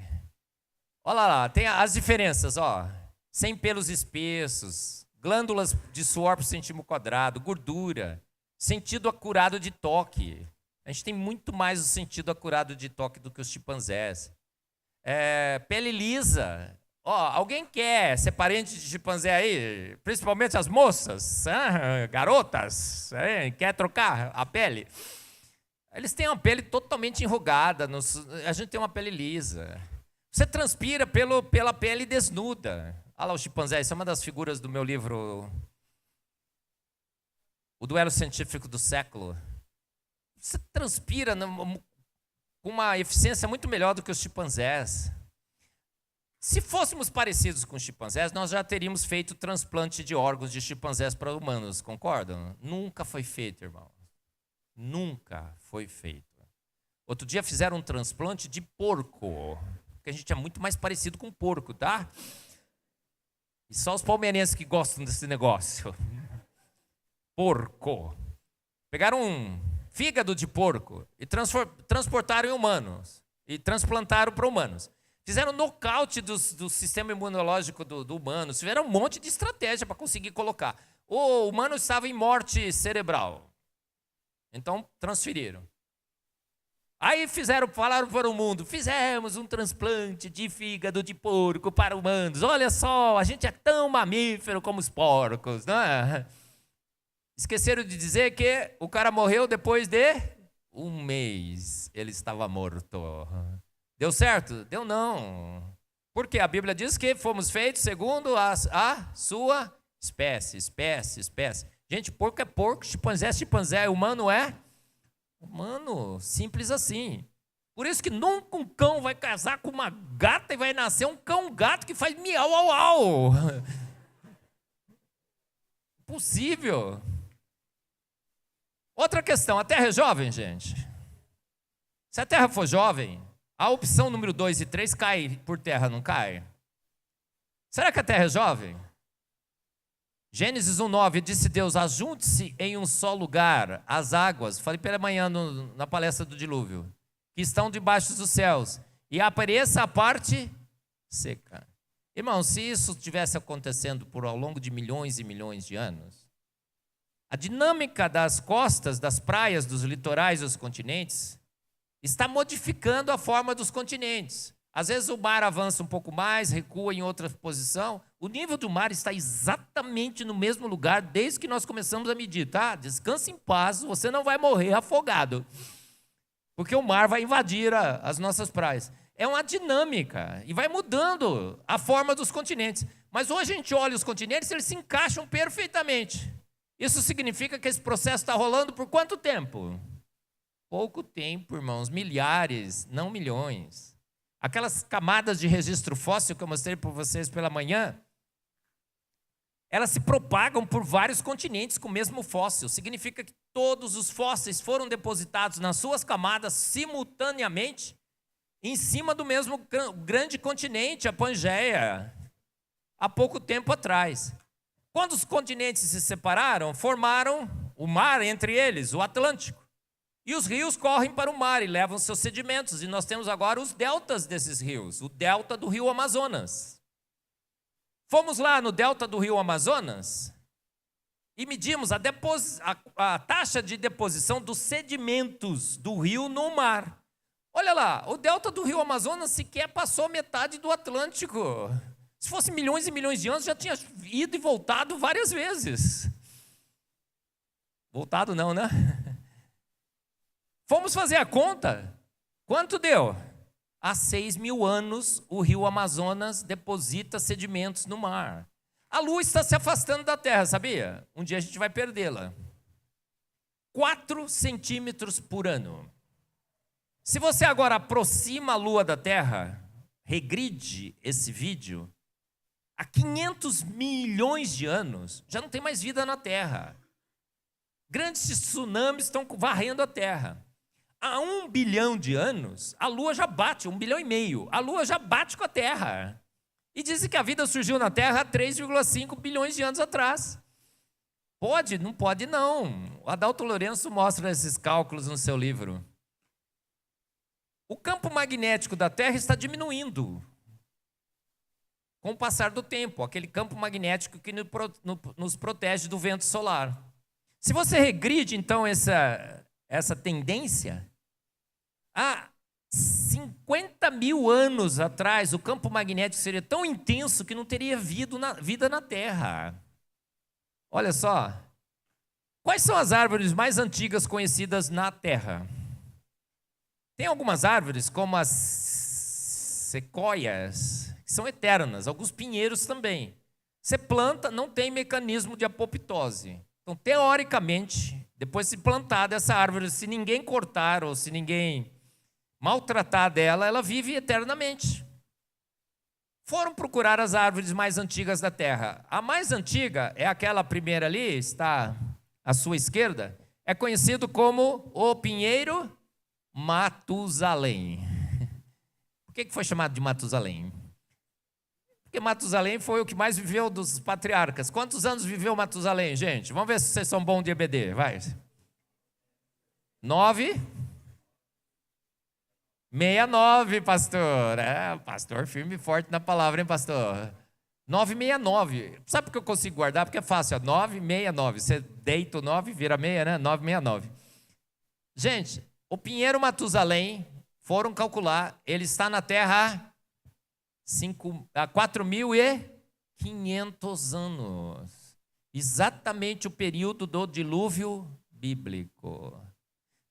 Olha lá, tem as diferenças, ó. Sem pelos espessos, glândulas de suor por centímetro quadrado, gordura, sentido acurado de toque. A gente tem muito mais o sentido acurado de toque do que os chimpanzés. Pele lisa. Alguém quer ser parente de chimpanzé aí? Principalmente as moças, garotas, quer trocar a pele? Eles têm uma pele totalmente enrugada, a gente tem uma pele lisa. Você transpira pela pele desnuda. Olha lá o chimpanzé, isso é uma das figuras do meu livro, O Duelo Científico do Século. Você transpira com uma eficiência muito melhor do que os chimpanzés. Se fôssemos parecidos com os chimpanzés, nós já teríamos feito transplante de órgãos de chimpanzés para humanos, concordam? Nunca foi feito, irmão. Nunca foi feito. Outro dia fizeram um transplante de porco, porque a gente é muito mais parecido com porco, tá? E só os palmeirenses que gostam desse negócio. Porco. Pegaram um fígado de porco e transportaram em humanos. E transplantaram para humanos. Fizeram nocaute do sistema imunológico do humano. Tiveram um monte de estratégia para conseguir colocar. O humano estava em morte cerebral. Então, transferiram. Aí falaram para o mundo, fizemos um transplante de fígado de porco para humanos. Olha só, a gente é tão mamífero como os porcos, não é? Esqueceram de dizer que o cara morreu depois de 1 mês. Ele estava morto. Deu certo? Deu não. Porque a Bíblia diz que fomos feitos segundo a sua espécie. Gente, porco é porco, chimpanzé é chimpanzé, humano é humano, simples assim. Por isso que nunca um cão vai casar com uma gata e vai nascer um cão-gato que faz miau, au, au. Impossível. Outra questão, a Terra é jovem, gente? Se a Terra for jovem, a opção número 2 e 3 cai por terra, não cai? Será que a Terra é jovem? Gênesis 1:9, disse Deus, ajunte-se em um só lugar as águas, falei pela manhã na palestra do dilúvio, que estão debaixo dos céus, e apareça a parte seca. Irmão, se isso estivesse acontecendo ao longo de milhões e milhões de anos, a dinâmica das costas, das praias, dos litorais dos continentes, está modificando a forma dos continentes. Às vezes o mar avança um pouco mais, recua em outra posição. O nível do mar está exatamente no mesmo lugar desde que nós começamos a medir, tá? Descanse em paz, você não vai morrer afogado. Porque o mar vai invadir as nossas praias. É uma dinâmica e vai mudando a forma dos continentes. Mas hoje a gente olha os continentes e eles se encaixam perfeitamente. Isso significa que esse processo está rolando por quanto tempo? Pouco tempo, irmãos, milhares, não milhões. Aquelas camadas de registro fóssil que eu mostrei para vocês pela manhã, elas se propagam por vários continentes com o mesmo fóssil. Significa que todos os fósseis foram depositados nas suas camadas simultaneamente em cima do mesmo grande continente, a Pangeia, há pouco tempo atrás. Quando os continentes se separaram, formaram o mar entre eles, o Atlântico. E os rios correm para o mar e levam seus sedimentos. E nós temos agora os deltas desses rios. O delta do rio Amazonas. Fomos lá no delta do rio Amazonas e medimos a taxa de deposição dos sedimentos do rio no mar. Olha lá, o delta do rio Amazonas sequer passou metade do Atlântico. Se fosse milhões e milhões de anos, já tinha ido e voltado várias vezes. Voltado não, né? Fomos fazer a conta. Quanto deu? Há 6.000 anos, o rio Amazonas deposita sedimentos no mar. A Lua está se afastando da Terra, sabia? Um dia a gente vai perdê-la. 4 centímetros por ano. Se você agora aproxima a Lua da Terra, regride esse vídeo, há 500 milhões de anos, já não tem mais vida na Terra. Grandes tsunamis estão varrendo a Terra. Há 1 bilhão de anos, a Lua já bate, 1,5 bilhão, a Lua já bate com a Terra. E dizem que a vida surgiu na Terra há 3,5 bilhões de anos atrás. Pode? Não pode não. O Adalto Lourenço mostra esses cálculos no seu livro. O campo magnético da Terra está diminuindo com o passar do tempo, aquele campo magnético que nos protege do vento solar. Se você regride, então, essa tendência, há 50 mil anos atrás, o campo magnético seria tão intenso que não teria vida na Terra. Olha só. Quais são as árvores mais antigas conhecidas na Terra? Tem algumas árvores, como as sequoias, que são eternas, alguns pinheiros também. Você planta, não tem mecanismo de apoptose. Então, teoricamente, depois de plantada essa árvore, se ninguém cortar ou se ninguém maltratar dela, ela vive eternamente. Foram procurar as árvores mais antigas da Terra. A mais antiga é aquela primeira ali, está à sua esquerda, é conhecido como o pinheiro Matusalém. Por que foi chamado de Matusalém? Porque Matusalém foi o que mais viveu dos patriarcas. Quantos anos viveu Matusalém, gente? Vamos ver se vocês são bons de EBD, vai. 969, pastor. Pastor firme e forte na palavra, hein, pastor? 969. Sabe por que eu consigo guardar? Porque é fácil, 969. Você deita o 9, vira meia, né? 969. Gente, o pinheiro Matusalém, foram calcular, ele está na Terra há 4.500 anos. Exatamente o período do dilúvio bíblico.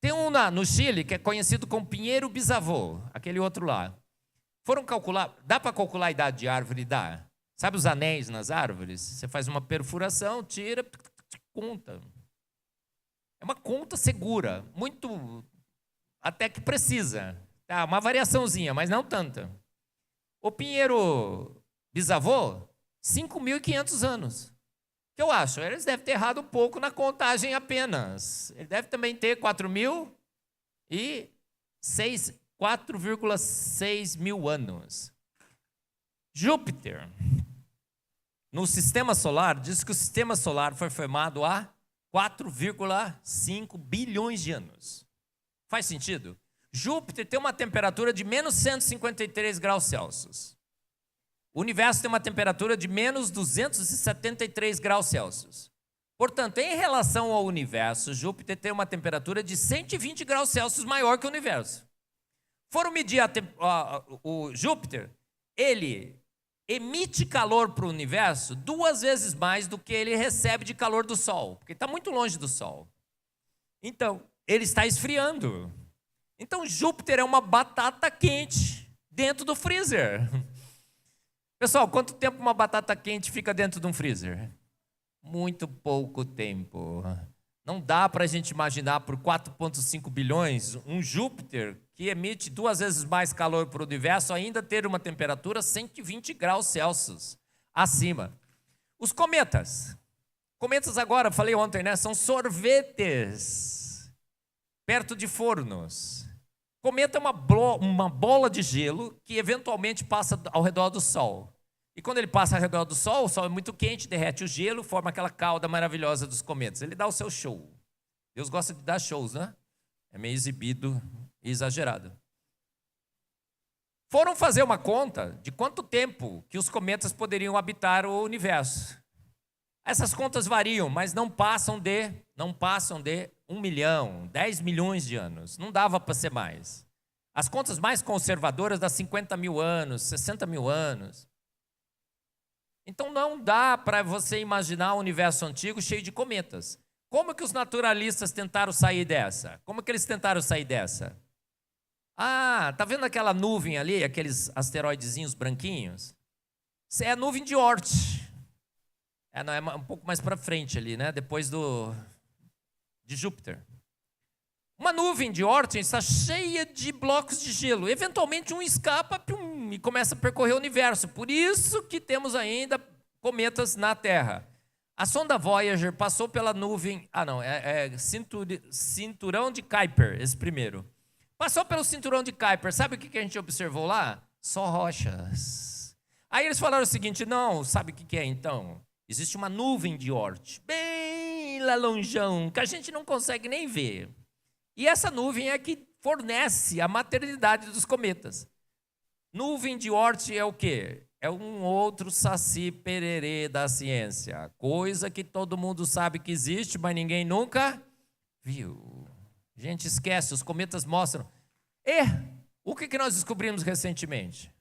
Tem um no Chile que é conhecido como pinheiro bisavô, aquele outro lá. Foram calcular, dá para calcular a idade de árvore? Dá. Sabe os anéis nas árvores? Você faz uma perfuração, tira, conta. É uma conta segura, muito, até que precisa. Tá, uma variaçãozinha, mas não tanta. O pinheiro bisavô, 5.500 anos. O que eu acho? Eles devem ter errado um pouco na contagem apenas. Ele deve também ter 4,6 mil anos. Júpiter, no sistema solar, diz que o sistema solar foi formado há 4,5 bilhões de anos. Faz sentido? Júpiter tem uma temperatura de menos 153 graus Celsius. O universo tem uma temperatura de menos 273 graus Celsius. Portanto, em relação ao universo, Júpiter tem uma temperatura de 120 graus Celsius maior que o universo. Foram medir o Júpiter, ele emite calor para o universo 2 vezes mais do que ele recebe de calor do Sol, porque está muito longe do Sol. Então, ele está esfriando. Então, Júpiter é uma batata quente dentro do freezer. Pessoal, quanto tempo uma batata quente fica dentro de um freezer? Muito pouco tempo. Não dá para a gente imaginar por 4,5 bilhões um Júpiter que emite 2 vezes mais calor para o universo ainda ter uma temperatura 120 graus Celsius acima. Os cometas. Cometas agora, falei ontem, né? São sorvetes perto de fornos. Cometa é uma bola de gelo que eventualmente passa ao redor do Sol. E quando ele passa ao redor do Sol, o Sol é muito quente, derrete o gelo, forma aquela cauda maravilhosa dos cometas. Ele dá o seu show. Deus gosta de dar shows, né? É meio exibido e exagerado. Foram fazer uma conta de quanto tempo que os cometas poderiam habitar o universo. Essas contas variam, mas não passam de 1 milhão, 10 milhões de anos. Não dava para ser mais. As contas mais conservadoras dão 50 mil anos, 60 mil anos. Então não dá para você imaginar o universo antigo cheio de cometas. Como que os naturalistas tentaram sair dessa? Como que eles tentaram sair dessa? Tá vendo aquela nuvem ali, aqueles asteroidezinhos branquinhos? Isso é a nuvem de Oort. Não, é um pouco mais para frente ali, né? Depois de Júpiter. Uma nuvem de Oort está cheia de blocos de gelo. Eventualmente um escapa e começa a percorrer o universo. Por isso que temos ainda cometas na Terra. A sonda Voyager passou pela nuvem... cinturão de Kuiper, esse primeiro. Passou pelo cinturão de Kuiper. Sabe o que a gente observou lá? Só rochas. Aí eles falaram o seguinte, não, sabe o que é então? Existe uma nuvem de Oort, bem lá longeão, que a gente não consegue nem ver. E essa nuvem é que fornece a materialidade dos cometas. Nuvem de Oort é o quê? É um outro saci pererê da ciência. Coisa que todo mundo sabe que existe, mas ninguém nunca viu. A gente esquece, os cometas mostram. O que nós descobrimos recentemente?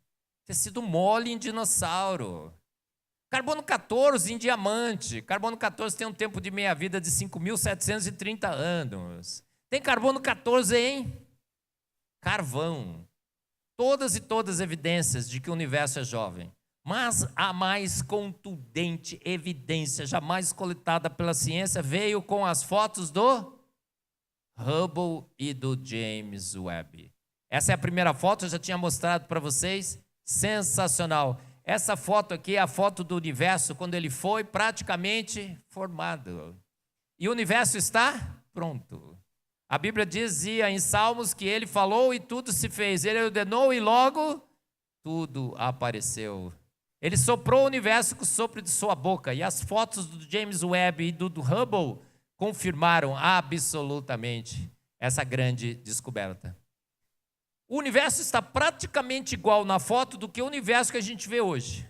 Tecido mole em dinossauro. Carbono 14 em diamante. Carbono 14 tem um tempo de meia-vida de 5.730 anos. Tem carbono 14 em carvão. Todas as evidências de que o universo é jovem. Mas a mais contundente evidência jamais coletada pela ciência veio com as fotos do Hubble e do James Webb. Essa é a primeira foto, eu já tinha mostrado para vocês. Sensacional. Essa foto aqui é a foto do universo quando ele foi praticamente formado. E o universo está pronto. A Bíblia dizia em Salmos que ele falou e tudo se fez. Ele ordenou e logo tudo apareceu. Ele soprou o universo com o sopro de sua boca. E as fotos do James Webb e do Hubble confirmaram absolutamente essa grande descoberta. O universo está praticamente igual na foto do que o universo que a gente vê hoje.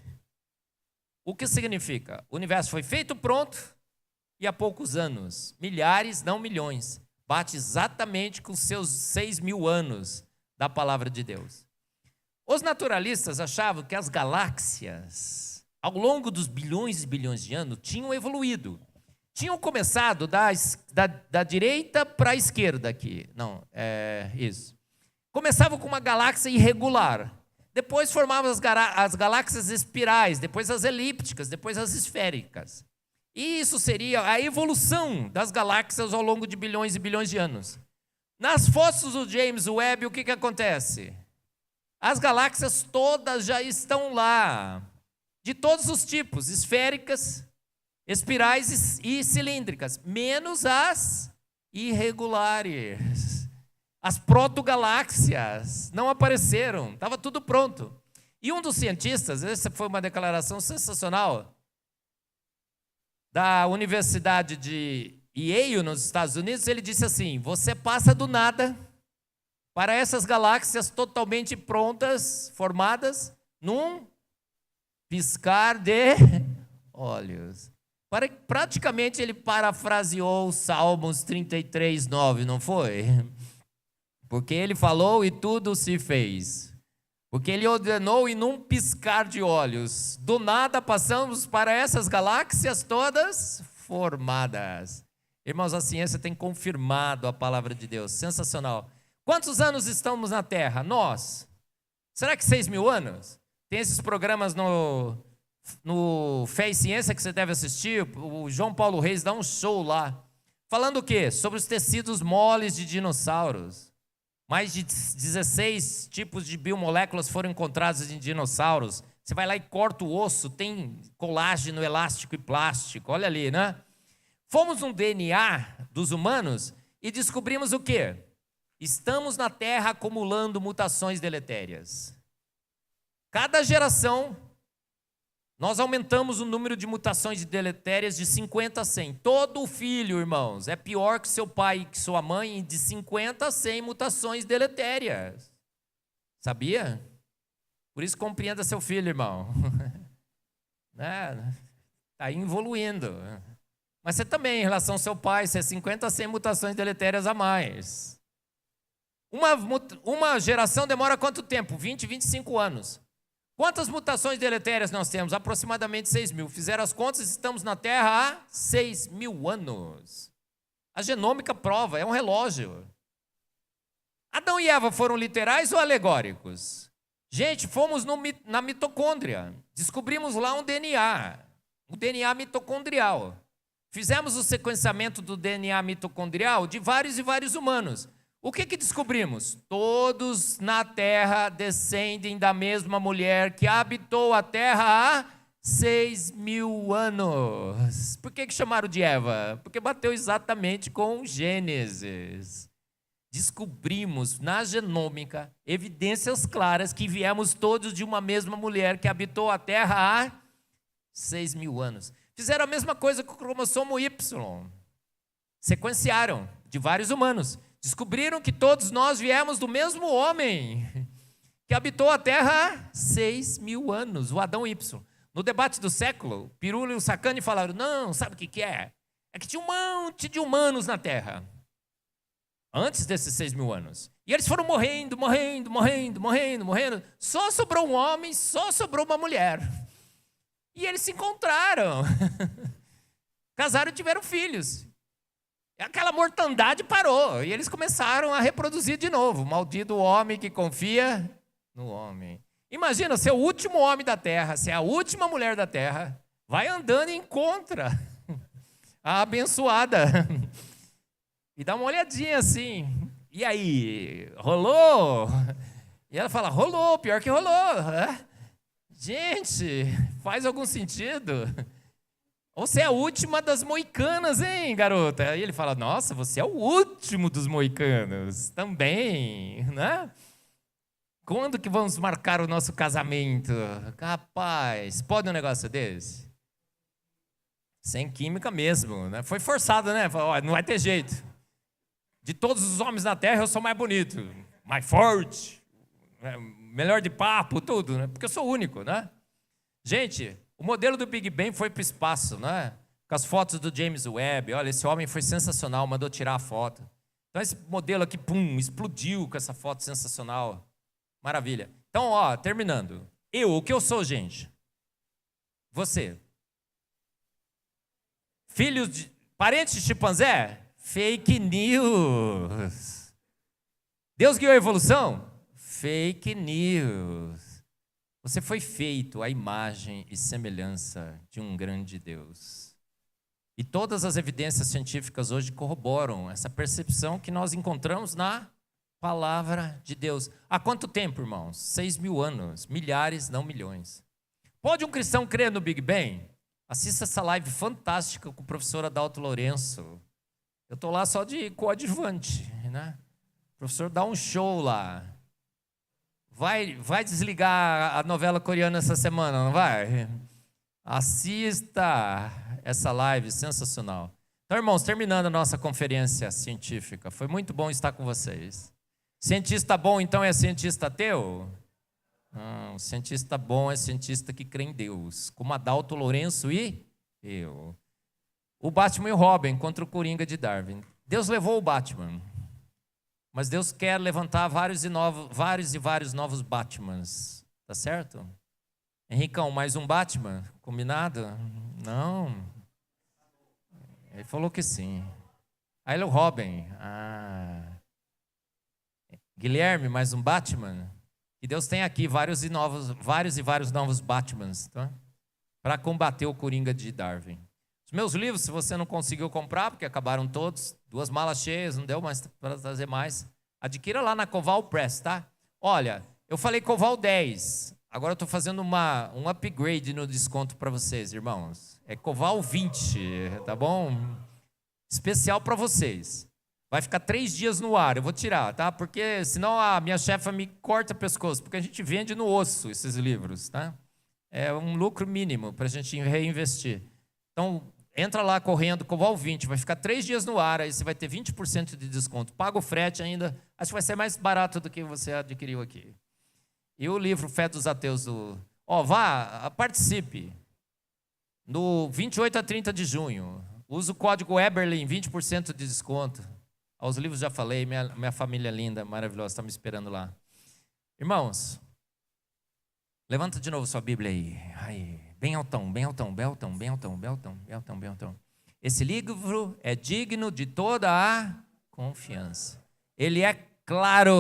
O que significa? O universo foi feito pronto e há poucos anos, milhares, não milhões, bate exatamente com seus 6.000 anos da palavra de Deus. Os naturalistas achavam que as galáxias, ao longo dos bilhões e bilhões de anos, tinham evoluído. Tinham começado da direita para a esquerda aqui. Não, isso. Começavam com uma galáxia irregular. Depois formavam as galáxias espirais, depois as elípticas, depois as esféricas. E isso seria a evolução das galáxias ao longo de bilhões e bilhões de anos. Nas fotos do James Webb, o que acontece? As galáxias todas já estão lá, de todos os tipos, esféricas, espirais e cilíndricas, menos as irregulares. As protogaláxias não apareceram, estava tudo pronto. E um dos cientistas, essa foi uma declaração sensacional, da Universidade de Yale, nos Estados Unidos, ele disse assim: você passa do nada para essas galáxias totalmente prontas, formadas, num piscar de olhos. Praticamente ele parafraseou Salmos 33:9, não foi? Porque ele falou e tudo se fez. Porque ele ordenou e num piscar de olhos. Do nada passamos para essas galáxias todas formadas. Irmãos, a ciência tem confirmado a palavra de Deus. Sensacional. Quantos anos estamos na Terra? Nós. Será que 6.000 anos? Tem esses programas no Fé e Ciência que você deve assistir. O João Paulo Reis dá um show lá. Falando o quê? Sobre os tecidos moles de dinossauros. Mais de 16 tipos de biomoléculas foram encontradas em dinossauros. Você vai lá e corta o osso, tem colágeno elástico e plástico. Olha ali, né? Fomos no DNA dos humanos e descobrimos o quê? Estamos na Terra acumulando mutações deletérias. Cada geração, nós aumentamos o número de mutações deletérias de 50 a 100. Todo filho, irmãos, é pior que seu pai e que sua mãe, de 50 a 100 mutações deletérias. Sabia? Por isso compreenda seu filho, irmão. Está evoluindo. Mas você também, em relação ao seu pai, você é 50 a 100 mutações deletérias a mais. Uma geração demora quanto tempo? 20, 25 anos. Quantas mutações deletérias nós temos? Aproximadamente 6.000. Fizeram as contas, estamos na Terra há 6.000 anos. A genômica prova, é um relógio. Adão e Eva foram literais ou alegóricos? Gente, fomos na mitocôndria. Descobrimos lá um DNA mitocondrial. Fizemos o sequenciamento do DNA mitocondrial de vários e vários humanos. O que descobrimos? Todos na Terra descendem da mesma mulher que habitou a Terra há 6.000 anos. Por que chamaram de Eva? Porque bateu exatamente com Gênesis. Descobrimos na genômica evidências claras que viemos todos de uma mesma mulher que habitou a Terra há 6.000 anos. Fizeram a mesma coisa com o cromossomo Y. Sequenciaram de vários humanos. Descobriram que todos nós viemos do mesmo homem que habitou a Terra há 6.000 anos, o Adão Y. No debate do século, Pirula e o Sacani falaram, não, sabe o que é? É que tinha um monte de humanos na Terra, antes desses 6.000 anos. E eles foram morrendo. Só sobrou um homem, só sobrou uma mulher. E eles se encontraram. Casaram e tiveram filhos. Aquela mortandade parou. E eles começaram a reproduzir de novo. Maldito o homem que confia no homem. Imagina, ser o último homem da terra, ser a última mulher da terra, vai andando e encontra a abençoada. E dá uma olhadinha assim. E aí, rolou? E ela fala, rolou, pior que rolou. Gente, faz algum sentido? Você é a última das moicanas, hein, garota? E ele fala, nossa, você é o último dos moicanos também, né? Quando que vamos marcar o nosso casamento? Rapaz, pode um negócio desse? Sem química mesmo, né? Foi forçado, né? Falou, não vai ter jeito. De todos os homens da terra, eu sou mais bonito, mais forte, melhor de papo, tudo, né? Porque eu sou único, né? Gente, o modelo do Big Bang foi para o espaço, né? Com as fotos do James Webb. Olha, esse homem foi sensacional, mandou tirar a foto. Então, esse modelo aqui, pum, explodiu com essa foto sensacional. Maravilha. Então, ó, terminando. O que eu sou, gente? Você. Filhos de... Parentes de chimpanzé? Fake news. Deus guiou a evolução? Fake news. Você foi feito à imagem e semelhança de um grande Deus. E todas as evidências científicas hoje corroboram essa percepção que nós encontramos na palavra de Deus. Há quanto tempo, irmãos? 6.000 anos. Milhares, não milhões. Pode um cristão crer no Big Bang? Assista essa live fantástica com o professor Adalto Lourenço. Eu estou lá só de coadjuvante, né? O professor dá um show lá. Vai desligar a novela coreana essa semana, não vai? Assista essa live sensacional. Então, irmãos, terminando a nossa conferência científica, foi muito bom estar com vocês. Cientista bom, então, é cientista ateu? Não, cientista bom é cientista que crê em Deus, como Adalto Lourenço e eu. O Batman e o Robin contra o Coringa de Darwin. Deus levou o Batman, mas Deus quer levantar vários e vários novos Batmans. Tá certo? Henricão, mais um Batman? Combinado? Não. Ele falou que sim. Aí ele é o Robin. Guilherme, mais um Batman? E Deus tem aqui vários e vários novos Batmans, tá? Para combater o Coringa de Darwin. Os meus livros, se você não conseguiu comprar, porque acabaram todos, 2 malas cheias, não deu mais para trazer mais, adquira lá na Coval Press, tá? Olha, eu falei Coval 10, agora eu estou fazendo um upgrade no desconto para vocês, irmãos. É Coval 20, tá bom? Especial para vocês. Vai ficar 3 dias no ar, eu vou tirar, tá? Porque senão a minha chefa me corta o pescoço, porque a gente vende no osso esses livros, tá? É um lucro mínimo para a gente reinvestir. Então, entra lá correndo, Coval 20, vai ficar 3 dias no ar, aí você vai ter 20% de desconto. Paga o frete ainda, acho que vai ser mais barato do que você adquiriu aqui. E o livro Fé dos Ateus, participe. No 28 a 30 de junho, usa o código Eberlin, 20% de desconto. Aos livros já falei, minha família linda, maravilhosa, está me esperando lá. Irmãos, levanta de novo sua Bíblia aí. Aí. Bem altão, bem altão, bem altão, bem altão, bem altão, bem altão, bem altão. Esse livro é digno de toda a confiança. Ele é claro.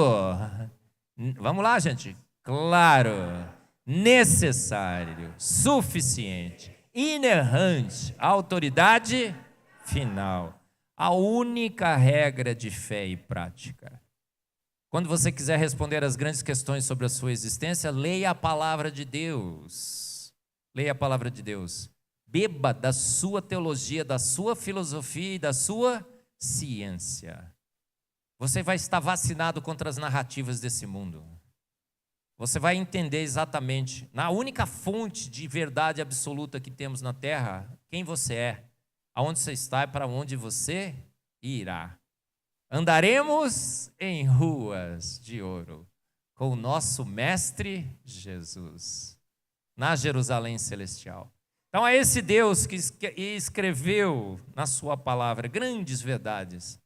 Vamos lá, gente. Claro, necessário, suficiente, inerrante, autoridade final. A única regra de fé e prática. Quando você quiser responder às grandes questões sobre a sua existência, leia a palavra de Deus. Leia a palavra de Deus. Beba da sua teologia, da sua filosofia e da sua ciência. Você vai estar vacinado contra as narrativas desse mundo. Você vai entender exatamente, na única fonte de verdade absoluta que temos na Terra, quem você é, aonde você está e para onde você irá. Andaremos em ruas de ouro com o nosso Mestre Jesus, na Jerusalém Celestial. Então é esse Deus que escreveu na sua palavra grandes verdades